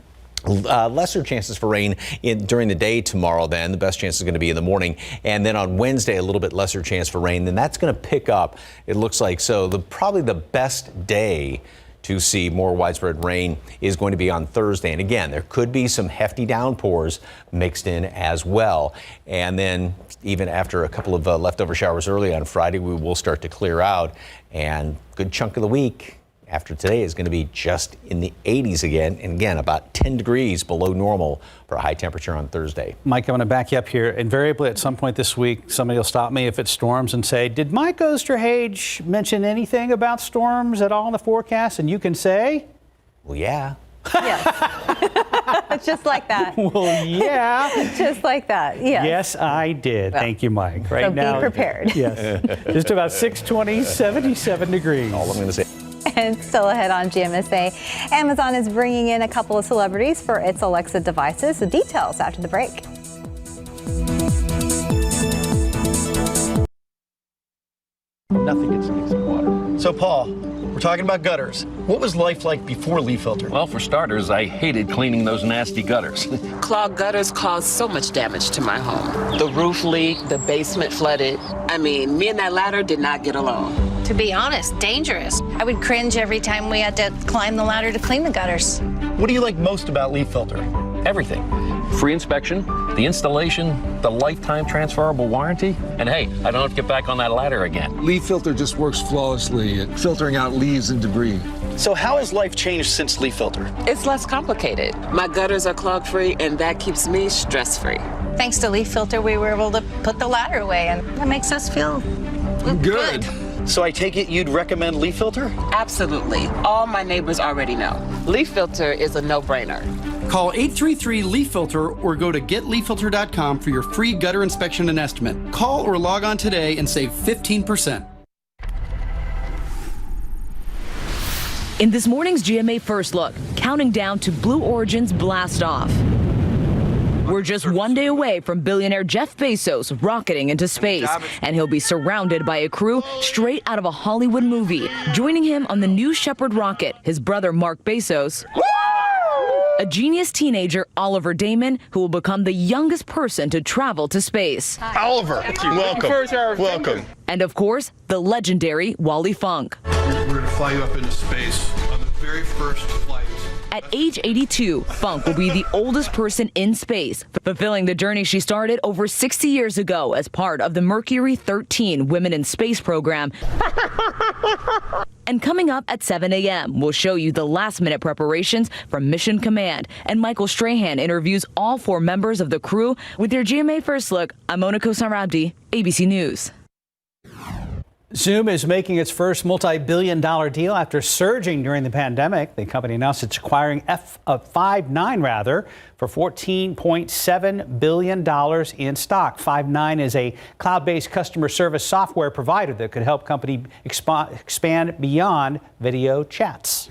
Lesser chances for rain during the day tomorrow then. The best chance is going to be in the morning. And then on Wednesday, a little bit lesser chance for rain. Then that's going to pick up, it looks like. So probably the best day to see more widespread rain is going to be on Thursday. And again, there could be some hefty downpours mixed in as well. And then even after a couple of leftover showers early on Friday, we will start to clear out. And a good chunk of the week after today is going to be just in the 80s again. And again, about 10 degrees below normal for a high temperature on Thursday. Mike, I'm going to back you up here. Invariably, at some point this week, somebody will stop me if it storms and say, did Mike Osterhage mention anything about storms at all in the forecast? And you can say, well, yeah. Yes. Just like that. Well, yeah. Just like that. Yes. Yes, I did. Well, thank you, Mike. Right so now, be prepared. Yes. Just about 6:20, 77 degrees. All I'm going to say. And still ahead on GMSA, Amazon is bringing in a couple of celebrities for its Alexa devices. The details after the break. Nothing gets mixed in water. So, Paul, we're talking about gutters. What was life like before Leaffilter? Well, for starters, I hated cleaning those nasty gutters. Clogged gutters caused so much damage to my home. The roof leaked, the basement flooded. I mean, me and that ladder did not get along. To be honest, dangerous. I would cringe every time we had to climb the ladder to clean the gutters. What do you like most about Leaffilter? Everything. Free inspection, the installation, the lifetime transferable warranty, and hey, I don't have to get back on that ladder again. Leaffilter just works flawlessly at filtering out leaves and debris. So how has life changed since Leaffilter? It's less complicated. My gutters are clog-free, and that keeps me stress-free. Thanks to Leaffilter, we were able to put the ladder away, and that makes us feel good. So I take it you'd recommend Leaffilter? Absolutely. All my neighbors already know. Leaffilter is a no-brainer. Call 833-LEAFFILTER or go to getleaffilter.com for your free gutter inspection and estimate. Call or log on today and save 15%. In this morning's GMA First Look, counting down to Blue Origin's blast off. We're just one day away from billionaire Jeff Bezos rocketing into space, and he'll be surrounded by a crew straight out of a Hollywood movie. Joining him on the New Shepard rocket, his brother Mark Bezos, a genius teenager, Oliver Damon, who will become the youngest person to travel to space. Oliver, welcome. Welcome. And of course, the legendary Wally Funk. We're going to fly you up into space on the very first flight. At age 82, Funk will be the oldest person in space, fulfilling the journey she started over 60 years ago as part of the Mercury 13 Women in Space program. And coming up at 7 a.m., we'll show you the last-minute preparations from Mission Command. And Michael Strahan interviews all 4 members of the crew. With your GMA First Look, I'm Monaco Samrabdi, ABC News. Zoom is making its first multi-billion-dollar deal after surging during the pandemic. The company announced it's acquiring Five9 for $14.7 billion in stock. Five9 is a cloud-based customer service software provider that could help company expand beyond video chats.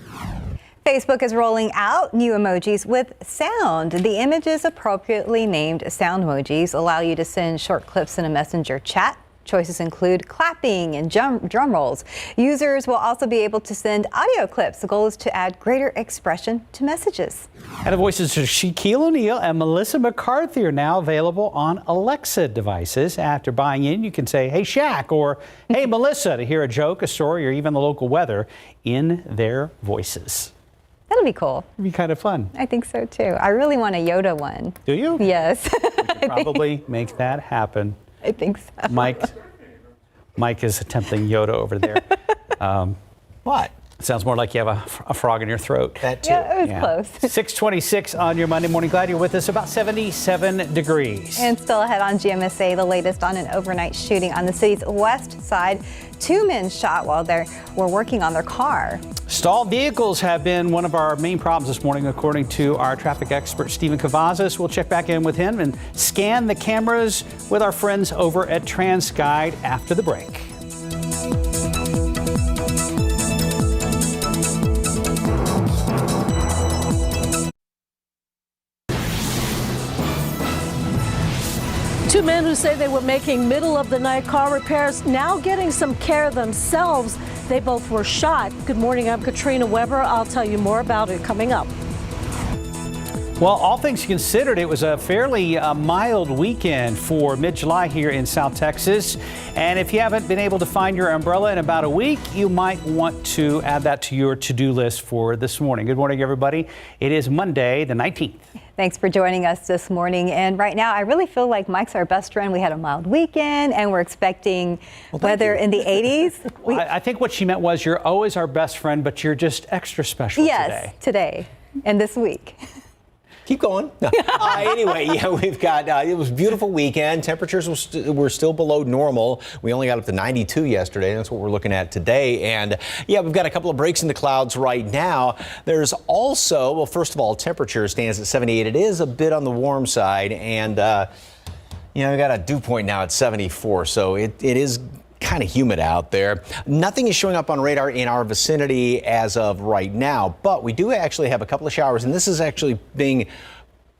Facebook is rolling out new emojis with sound. The images appropriately named sound emojis allow you to send short clips in a messenger chat. Choices include clapping and drum rolls. Users will also be able to send audio clips. The goal is to add greater expression to messages. And the voices of Shaquille O'Neal and Melissa McCarthy are now available on Alexa devices. After buying in, you can say, "Hey Shaq," or "Hey Melissa," to hear a joke, a story, or even the local weather in their voices. That'll be cool. It'd be kind of fun. I think so too. I really want a Yoda one. Do you? Yes. We could probably make that happen. I think so. Mike is attempting Yoda over there. What? Sounds more like you have a frog in your throat. That too. Yeah, it was close. 6:26 on your Monday morning. Glad you're with us. About 77 degrees. And still ahead on GMSA, the latest on an overnight shooting on the city's west side. 2 men shot while they were working on their car. Stalled vehicles have been one of our main problems this morning, according to our traffic expert, Stephen Cavazos. We'll check back in with him and scan the cameras with our friends over at TransGuide after the break. Two men who say they were making middle-of-the-night car repairs now getting some care themselves. They both were shot. Good morning, I'm Katrina Weber. I'll tell you more about it coming up. Well, all things considered, it was a fairly mild weekend for mid-July here in South Texas. And if you haven't been able to find your umbrella in about a week, you might want to add that to your to-do list for this morning. Good morning, everybody. It is Monday, the 19th. Thanks for joining us this morning. And right now, I really feel like Mike's our best friend. We had a mild weekend, and we're expecting weather in the 80s. Well, I think what she meant was you're always our best friend, but you're just extra special today. Yes, today and this week. Keep going. No. Anyway, yeah, we've got, it was a beautiful weekend. Temperatures were still below normal. We only got up to 92 yesterday. That's what we're looking at today. And yeah, we've got a couple of breaks in the clouds right now. There's also, well, first of all, temperature stands at 78. It is a bit on the warm side. And, you know, we got a dew point now at 74. So it is kind of humid out there. Nothing is showing up on radar in our vicinity as of right now, but we do actually have a couple of showers, and this is actually being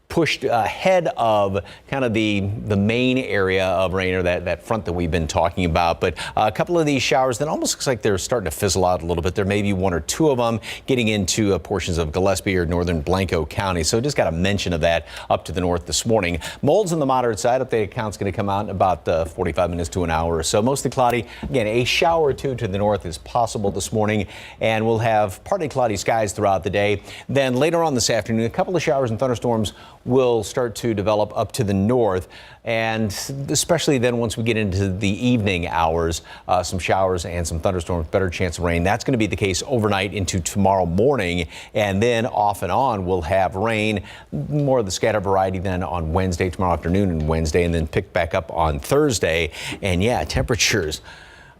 pushed ahead of kind of the main area of rain, or that front that we've been talking about. But a couple of these showers that almost looks like they're starting to fizzle out a little bit. There may be 1 or 2 of them getting into portions of Gillespie or northern Blanco County. So just got a mention of that up to the north this morning. Molds on the moderate side. Updated count's going to come out in about 45 minutes to an hour or so. Mostly cloudy. Again, a shower or 2 to the north is possible this morning, and we'll have partly cloudy skies throughout the day. Then later on this afternoon, a couple of showers and thunderstorms will start to develop up to the north, and especially then once we get into the evening hours, some showers and some thunderstorms, better chance of rain. That's going to be the case overnight into tomorrow morning, and then off and on we'll have rain, more of the scatter variety then on Wednesday, tomorrow afternoon and Wednesday, and then pick back up on Thursday. And yeah, temperatures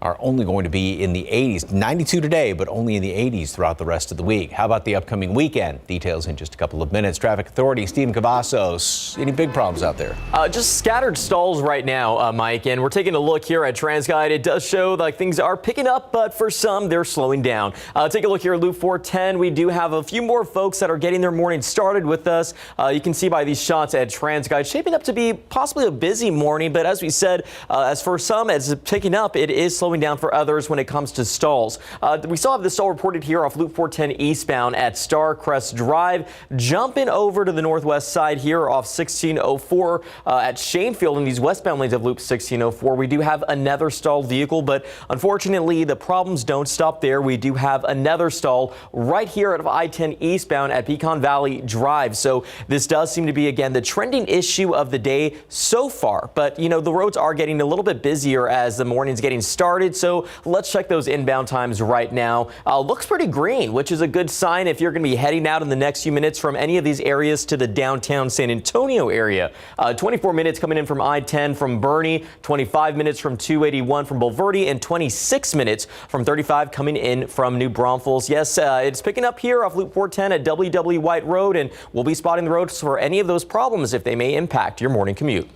are only going to be in the 80s. 92 today, but only in the 80s throughout the rest of the week. How about the upcoming weekend? Details in just a couple of minutes. Traffic Authority, Stephen Cavazos. Any big problems out there? Just scattered stalls right now, Mike, and we're taking a look here at TransGuide. It does show like things are picking up, but for some, they're slowing down. Take a look here at Loop 410. We do have a few more folks that are getting their morning started with us. You can see by these shots at TransGuide, shaping up to be possibly a busy morning, but as we said, as for some, as it's picking up, it is slowing down for others when it comes to stalls. We still have the stall reported here off Loop 410 eastbound at Starcrest Drive. Jumping over to the northwest side here off 1604 at Shanefield in these westbound lanes of Loop 1604. We do have another stalled vehicle, but unfortunately the problems don't stop there. We do have another stall right here at I-10 eastbound at Pecan Valley Drive. So this does seem to be, again, the trending issue of the day so far. But, you know, the roads are getting a little bit busier as the morning's getting started. So let's check those inbound times right now. Looks pretty green, which is a good sign if you're going to be heading out in the next few minutes from any of these areas to the downtown San Antonio area. 24 minutes coming in from I-10 from Bernie, 25 minutes from 281 from Bulverde, and 26 minutes from 35 coming in from New Braunfels. Yes, it's picking up here off Loop 410 at W.W. White Road, and we'll be spotting the roads for any of those problems if they may impact your morning commute.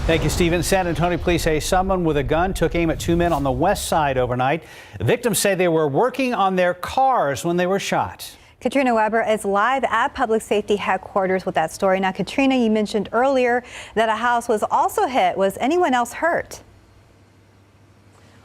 Thank you, Stephen. San Antonio police say someone with a gun took aim at two men on the west side overnight. Victims say they were working on their cars when they were shot. Katrina Weber is live at Public Safety Headquarters with that story. Now, Katrina, you mentioned earlier that a house was also hit. Was anyone else hurt?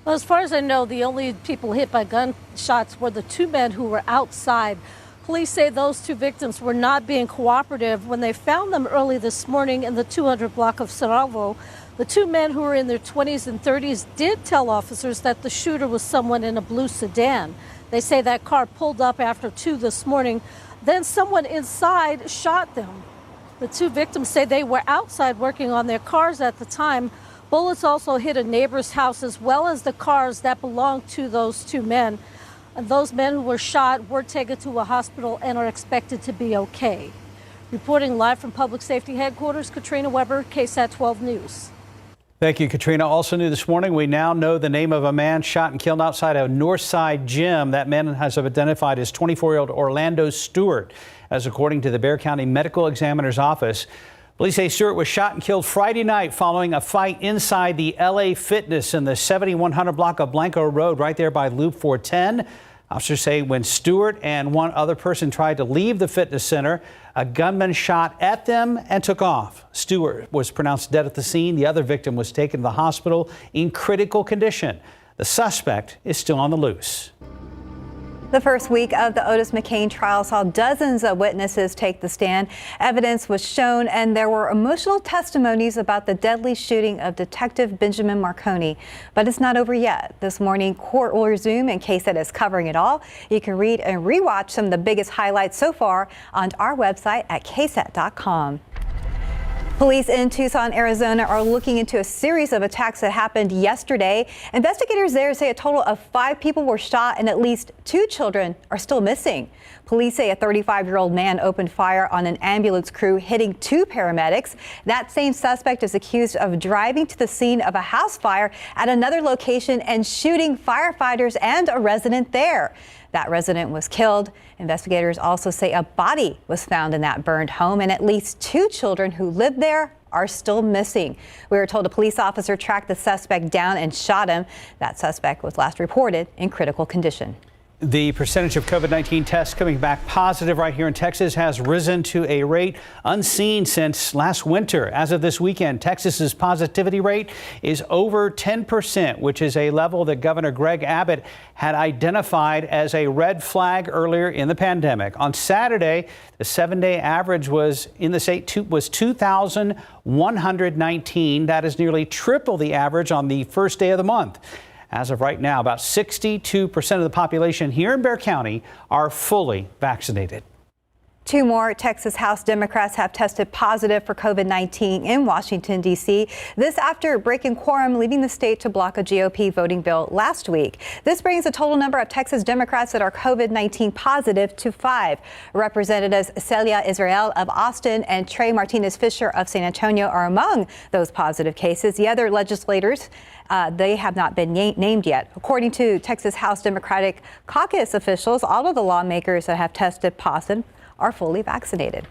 Well, as far as I know, the only people hit by gunshots were the two men who were outside. Police say those two victims were not being cooperative when they found them early this morning in the 200 block of Saravo. The two men, who were in their 20s and 30s, did tell officers that the shooter was someone in a blue sedan. They say that car pulled up after 2 this morning. Then someone inside shot them. The two victims say they were outside working on their cars at the time. Bullets also hit a neighbor's house as well as the cars that belonged to those two men. And those men who were shot were taken to a hospital and are expected to be okay. Reporting live from Public Safety Headquarters, Katrina Weber, KSAT 12 News. Thank you, Katrina. Also new this morning, we now know the name of a man shot and killed outside a Northside gym. That man has been identified as 24-year-old Orlando Stewart, as according to the Bexar County Medical Examiner's Office. Police say Stewart was shot and killed Friday night following a fight inside the LA Fitness in the 7100 block of Blanco Road, right there by Loop 410. Officers say when Stewart and one other person tried to leave the fitness center, a gunman shot at them and took off. Stewart was pronounced dead at the scene. The other victim was taken to the hospital in critical condition. The suspect is still on the loose. The first week of the Otis McCain trial saw dozens of witnesses take the stand. Evidence was shown and there were emotional testimonies about the deadly shooting of Detective Benjamin Marconi. But it's not over yet. This morning, court will resume and KSAT is covering it all. You can read and rewatch some of the biggest highlights so far on our website at ksat.com. Police in Tucson, Arizona are looking into a series of attacks that happened yesterday. Investigators there say a total of 5 people were shot and at least 2 children are still missing. Police say a 35-year-old man opened fire on an ambulance crew, hitting 2 paramedics. That same suspect is accused of driving to the scene of a house fire at another location and shooting firefighters and a resident there. That resident was killed. Investigators also say a body was found in that burned home, and at least 2 children who lived there are still missing. We were told a police officer tracked the suspect down and shot him. That suspect was last reported in critical condition. The percentage of COVID-19 tests coming back positive right here in Texas has risen to a rate unseen since last winter. As of this weekend, Texas's positivity rate is over 10%, which is a level that Governor Greg Abbott had identified as a red flag earlier in the pandemic. On Saturday, the 7-day average was in the state was 2,119. That is nearly triple the average on the first day of the month. As of right now, about 62% of the population here in Bexar County are fully vaccinated. Two more Texas House Democrats have tested positive for COVID-19 in Washington, D.C. This after breaking quorum, leaving the state to block a GOP voting bill last week. This brings the total number of Texas Democrats that are COVID-19 positive to 5. Representatives Celia Israel of Austin and Trey Martinez Fisher of San Antonio are among those positive cases. The other legislators, they have not been named yet. According to Texas House Democratic Caucus officials, all of the lawmakers that have tested positive are fully vaccinated.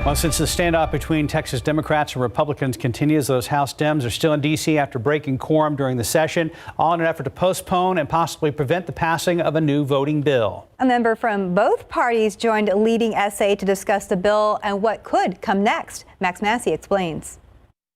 Well, since the standoff between Texas Democrats and Republicans continues, those House Dems are still in D.C. after breaking quorum during the session, all in an effort to postpone and possibly prevent the passing of a new voting bill. A member from both parties joined Leading SA to discuss the bill and what could come next. Max Massey explains.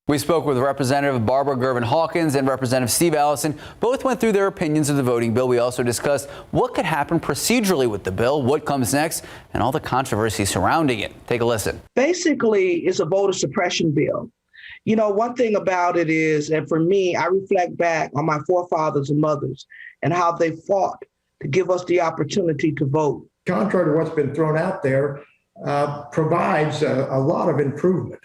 We spoke with Representative Barbara Gervin-Hawkins and Representative Steve Allison. Both went through their opinions of the voting bill. We also discussed what could happen procedurally with the bill, what comes next, and all the controversy surrounding it. Take a listen. Basically, it's a voter suppression bill. You know, one thing about it is, and for me, I reflect back on my forefathers and mothers and how they fought to give us the opportunity to vote. Contrary to what's been thrown out there, provides a lot of improvement,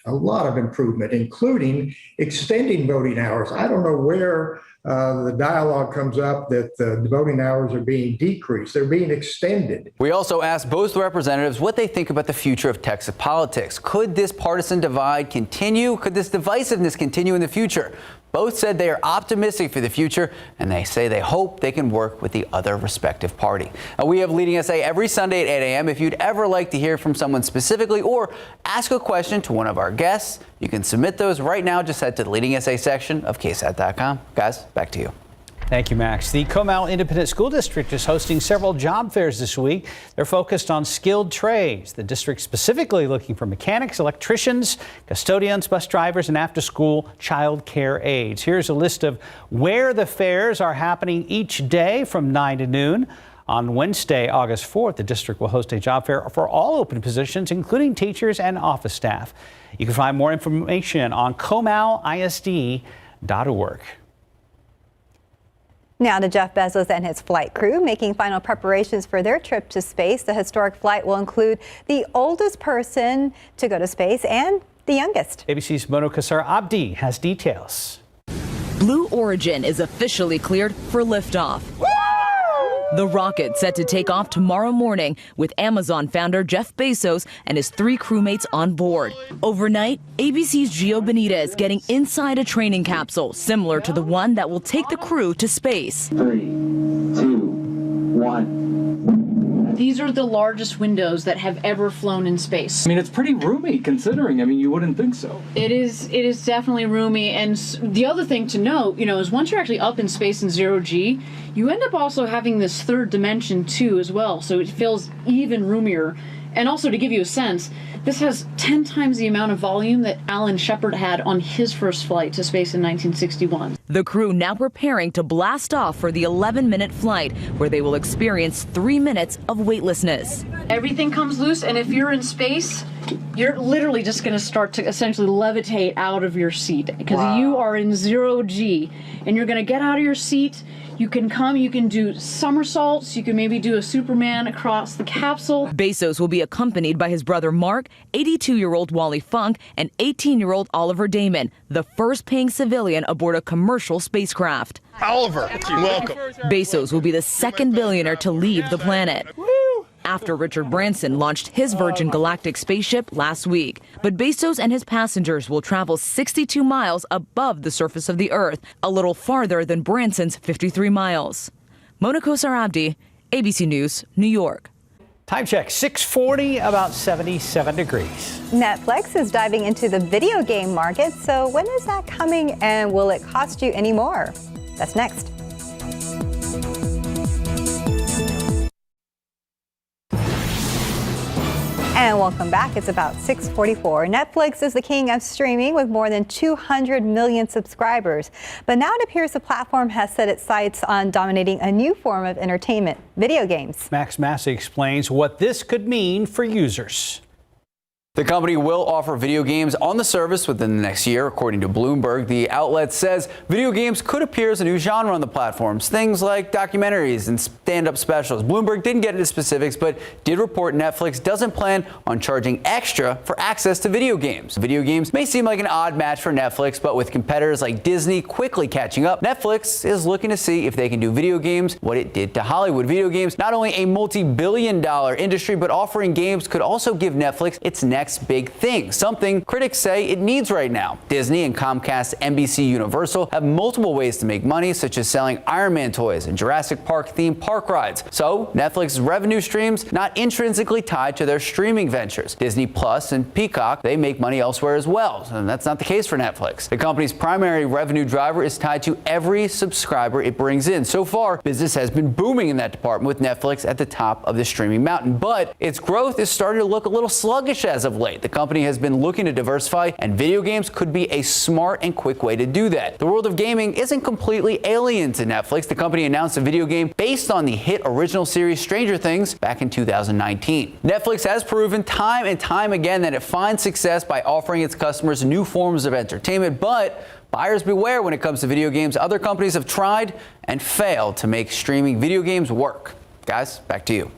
including extending voting hours. I don't know where the dialogue comes up that the voting hours are being decreased. They're being extended. We also asked both representatives what they think about the future of Texas politics. Could this partisan divide continue? Could this divisiveness continue in the future? Both said they are optimistic for the future, and they say they hope they can work with the other respective party. Now, we have Leading SA every Sunday at 8 a.m. If you'd ever like to hear from someone specifically or ask a question to one of our guests, you can submit those right now. Just head to the Leading SA section of KSAT.com. Guys, back to you. Thank you, Max. The Comal Independent School District is hosting several job fairs this week. They're focused on skilled trades. The district specifically looking for mechanics, electricians, custodians, bus drivers, and after-school child care aides. Here's a list of where the fairs are happening each day from 9 to noon. On Wednesday, August 4th, the district will host a job fair for all open positions, including teachers and office staff. You can find more information on comalisd.org. Now to Jeff Bezos and his flight crew making final preparations for their trip to space. The historic flight will include the oldest person to go to space and the youngest. ABC's Mona Kassar Abdi has details. Blue Origin is officially cleared for liftoff. The rocket set to take off tomorrow morning with Amazon founder Jeff Bezos and his 3 crewmates on board. Overnight, ABC's Gio Benitez getting inside a training capsule similar to the one that will take the crew to space. 3, 2, 1. These are the largest windows that have ever flown in space. I mean, it's pretty roomy considering. I mean, you wouldn't think so. It is definitely roomy. And the other thing to note, is once you're actually up in space in 0G, you end up also having this third dimension too as well. So it feels even roomier. And also to give you a sense, this has 10 times the amount of volume that Alan Shepard had on his first flight to space in 1961. The crew now preparing to blast off for the 11-minute flight, where they will experience 3 minutes of weightlessness. Everything comes loose, and if you're in space, you're literally just going to start to essentially levitate out of your seat because you are in 0G, and you're going to get out of your seat. You can do somersaults, you can maybe do a Superman across the capsule. Bezos will be accompanied by his brother Mark, 82-year-old Wally Funk, and 18-year-old Oliver Damon, the first paying civilian aboard a commercial spacecraft. Oliver, welcome. Bezos will be the second billionaire to leave the planet, after Richard Branson launched his Virgin Galactic spaceship last week. But Bezos and his passengers will travel 62 miles above the surface of the Earth, a little farther than Branson's 53 miles. Mona Kassar Abdi, ABC News, New York. Time check, 6:40, about 77 degrees. Netflix is diving into the video game market. So when is that coming and will it cost you any more? That's next. And welcome back. It's about 6:44. Netflix is the king of streaming with more than 200 million subscribers. But now it appears the platform has set its sights on dominating a new form of entertainment, video games. Max Massey explains what this could mean for users. The company will offer video games on the service within the next year, according to Bloomberg. The outlet says video games could appear as a new genre on the platforms, things like documentaries and stand-up specials. Bloomberg didn't get into specifics, but did report Netflix doesn't plan on charging extra for access to video games. Video games may seem like an odd match for Netflix, but with competitors like Disney quickly catching up, Netflix is looking to see if they can do video games what it did to Hollywood. Video games, not only a multi-billion-dollar industry, but offering games could also give Netflix its next big thing, something critics say it needs right now. Disney and Comcast NBC Universal have multiple ways to make money, such as selling Iron Man toys and Jurassic Park themed park rides. So Netflix's revenue streams not intrinsically tied to their streaming ventures. Disney Plus and Peacock, they make money elsewhere as well, and that's not the case for Netflix. The company's primary revenue driver is tied to every subscriber it brings in. So far, business has been booming in that department, with Netflix at the top of the streaming mountain, but its growth is starting to look a little sluggish as of late. The company has been looking to diversify, and video games could be a smart and quick way to do that. The world of gaming isn't completely alien to Netflix. The company announced a video game based on the hit original series Stranger Things back in 2019. Netflix has proven time and time again that it finds success by offering its customers new forms of entertainment, but buyers beware when it comes to video games. Other companies have tried and failed to make streaming video games work. Guys, back to you.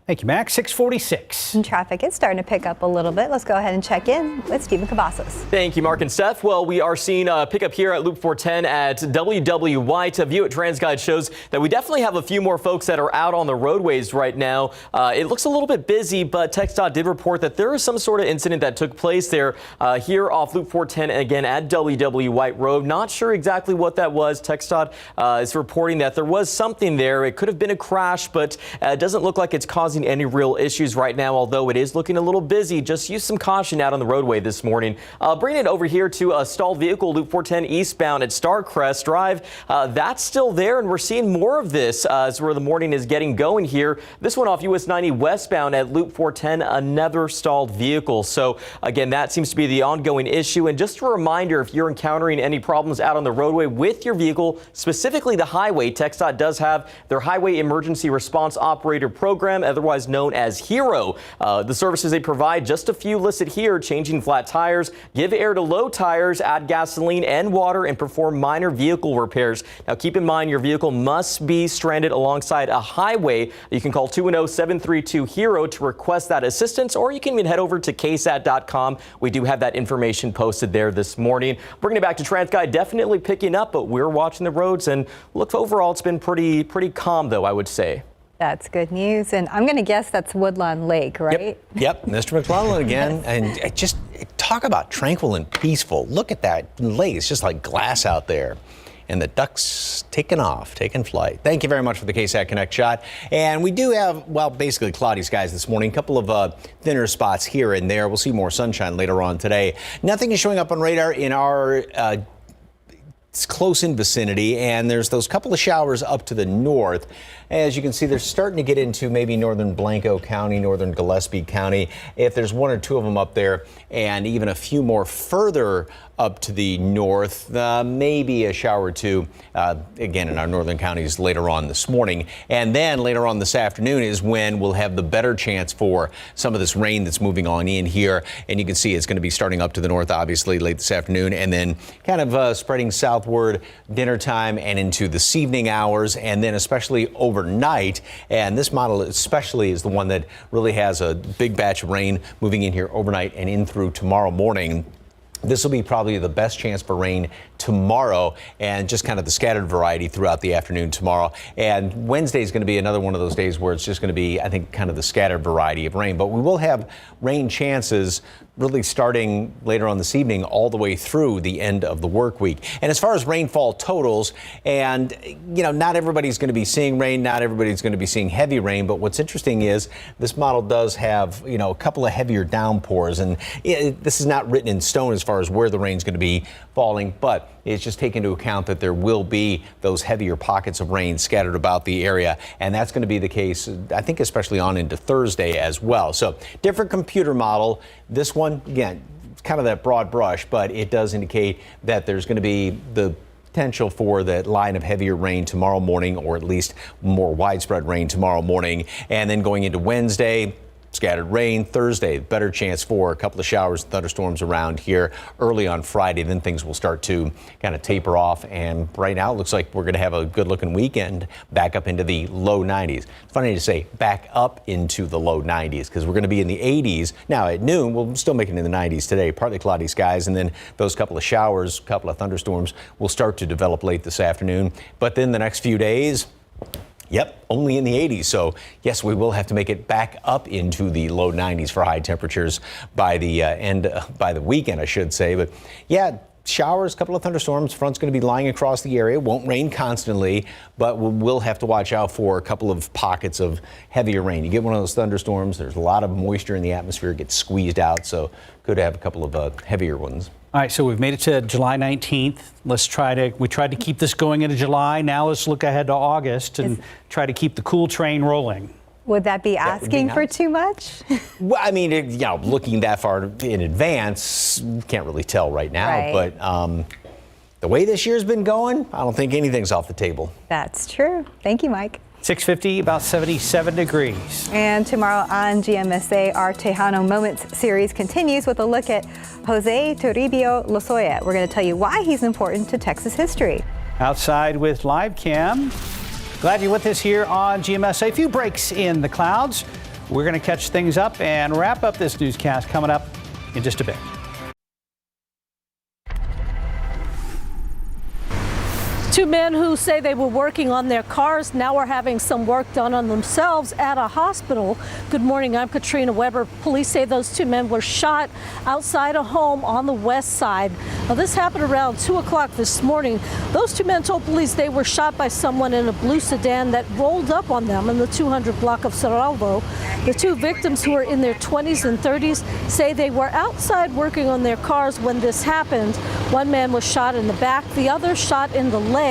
Thank you, Max. 646. And traffic is starting to pick up a little bit. Let's go ahead and check in with Stephen Cavazos. Thank you, Mark and Steph. Well, we are seeing a pickup here at Loop 410 at WW White. A view at TransGuide shows that we definitely have a few more folks that are out on the roadways right now. It looks a little bit busy, but TxDOT did report that there is some sort of incident that took place there here off Loop 410, again at WW White Road. Not sure exactly what that was. TxDOT is reporting that there was something there. It could have been a crash, but it doesn't look like it's causing any real issues right now, although it is looking a little busy. Just use some caution out on the roadway this morning. Bringing it over here to a stalled vehicle, Loop 410 eastbound at Starcrest Drive. That's still there, and we're seeing more of this as where the morning is getting going here. This one off US 90 westbound at Loop 410, another stalled vehicle. So again, that seems to be the ongoing issue. And just a reminder, if you're encountering any problems out on the roadway with your vehicle, specifically the highway, TxDOT does have their Highway Emergency Response Operator Program, otherwise known as HERO. The services they provide, just a few listed here: changing flat tires, give air to low tires, add gasoline and water, and perform minor vehicle repairs. Now keep in mind, your vehicle must be stranded alongside a highway. You can call 210-732-HERO to request that assistance, or you can even head over to KSAT.com. We do have that information posted there this morning. Bringing it back to TransGuide, definitely picking up, but we're watching the roads, and look, overall it's been pretty calm, though, I would say. That's good news. And I'm going to guess that's Woodlawn Lake, right? Yep. Mr. McClellan again. And just talk about tranquil and peaceful. Look at that lake. It's just like glass out there. And the ducks taking flight. Thank you very much for the KSAT Connect shot. And we do have, well, basically cloudy skies this morning. A couple of thinner spots here and there. We'll see more sunshine later on today. Nothing is showing up on radar in our close in vicinity, and there's those couple of showers up to the north. As you can see, they're starting to get into maybe northern Blanco County, northern Gillespie County. If there's one or two of them up there, and even a few more further up to the north, maybe a shower or two, again, in our northern counties later on this morning. And then later on this afternoon is when we'll have the better chance for some of this rain that's moving on in here. And you can see it's going to be starting up to the north, obviously, late this afternoon, and then kind of spreading southward dinner time and into this evening hours, and then especially overnight. And this model especially is the one that really has a big batch of rain moving in here overnight and in through tomorrow morning. This will be probably the best chance for rain tomorrow, and just kind of the scattered variety throughout the afternoon tomorrow. And Wednesday is going to be another one of those days where it's just going to be, I think, kind of the scattered variety of rain. But we will have rain chances really starting later on this evening all the way through the end of the work week. And as far as rainfall totals, and not everybody's going to be seeing rain, not everybody's going to be seeing heavy rain, but what's interesting is this model does have a couple of heavier downpours, and this is not written in stone as far as where the rain's going to be falling, but it's just taken into account that there will be those heavier pockets of rain scattered about the area, and that's going to be the case, I think, especially on into Thursday as well. So different computer model. This one, again, it's kind of that broad brush, but it does indicate that there's going to be the potential for that line of heavier rain tomorrow morning, or at least more widespread rain tomorrow morning. And then going into Wednesday, scattered rain. Thursday, better chance for a couple of showers and thunderstorms around here early on Friday. Then things will start to kind of taper off. And right now it looks like we're going to have a good looking weekend back up into the low 90s. It's funny to say back up into the low 90s because we're going to be in the 80s. Now at noon, we'll still make it in the 90s today. Partly cloudy skies, and then those couple of showers, couple of thunderstorms will start to develop late this afternoon. But then the next few days, yep, only in the 80s. So, yes, we will have to make it back up into the low 90s for high temperatures by the by the weekend, I should say. But, yeah, showers, couple of thunderstorms. Front's going to be lying across the area. Won't rain constantly, but we'll have to watch out for a couple of pockets of heavier rain. You get one of those thunderstorms, there's a lot of moisture in the atmosphere, it gets squeezed out, so could have a couple of heavier ones. All right, so we've made it to July 19th. We tried to keep this going into July. Now let's look ahead to August and try to keep the cool train rolling. Would that be asking for too much? Well, I mean, you know, looking that far in advance, can't really tell right now. Right. But the way this year's been going, I don't think anything's off the table. That's true. Thank you, Mike. 6:50, about 77 degrees. And tomorrow on GMSA, our Tejano Moments series continues with a look at Jose Toribio Lozoya. We're going to tell you why he's important to Texas history. Outside with live cam. Glad you're with us here on GMSA. A few breaks in the clouds. We're going to catch things up and wrap up this newscast coming up in just a bit. Two men who say they were working on their cars now are having some work done on themselves at a hospital. Good morning, I'm Katrina Weber. Police say those two men were shot outside a home on the west side. Now, this happened around 2 o'clock this morning. Those two men told police they were shot by someone in a blue sedan that rolled up on them in the 200 block of Cerralvo. The two victims, who are in their 20s and 30s, say they were outside working on their cars when this happened. One man was shot in the back, the other shot in the leg.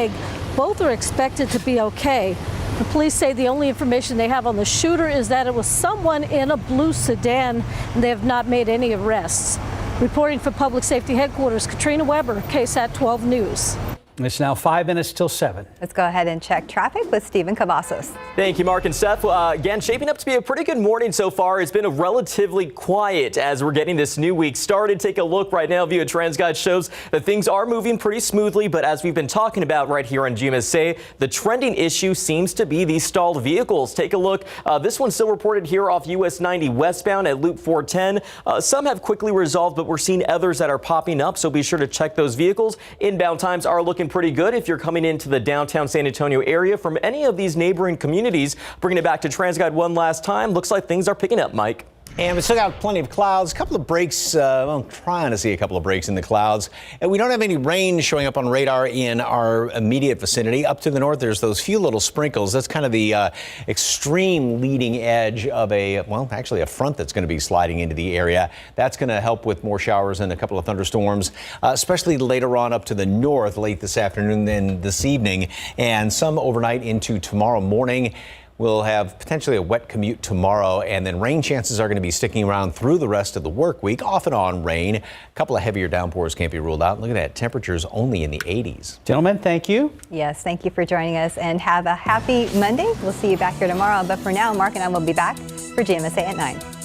Both are expected to be okay. The police say the only information they have on the shooter is that it was someone in a blue sedan, and they have not made any arrests. Reporting for Public Safety Headquarters, Katrina Weber, KSAT 12 News. It's now 5 minutes till 7. Let's go ahead and check traffic with Stephen Cavazos. Thank you, Mark and Steph. Again, shaping up to be a pretty good morning so far. It's been a relatively quiet as we're getting this new week started. Take a look right now. View of TransGuide shows that things are moving pretty smoothly. But as we've been talking about right here on GMSA, the trending issue seems to be these stalled vehicles. Take a look. This one's still reported here off US 90 westbound at Loop 410. Some have quickly resolved, but we're seeing others that are popping up. So be sure to check those vehicles. Inbound times are looking pretty good if you're coming into the downtown San Antonio area from any of these neighboring communities. Bringing it back to TransGuide one last time. Looks like things are picking up, Mike. And we still got plenty of clouds, a couple of breaks. I'm trying to see a couple of breaks in the clouds. And we don't have any rain showing up on radar in our immediate vicinity. Up to the north, there's those few little sprinkles. That's kind of the extreme leading edge of actually a front that's going to be sliding into the area. That's going to help with more showers and a couple of thunderstorms, especially later on up to the north, late this afternoon and this evening, and some overnight into tomorrow morning. We'll have potentially a wet commute tomorrow, and then rain chances are going to be sticking around through the rest of the work week. Off and on rain. A couple of heavier downpours can't be ruled out. Look at that. Temperatures only in the 80s. Gentlemen, thank you. Yes, thank you for joining us, and have a happy Monday. We'll see you back here tomorrow. But for now, Mark and I will be back for GMSA at 9.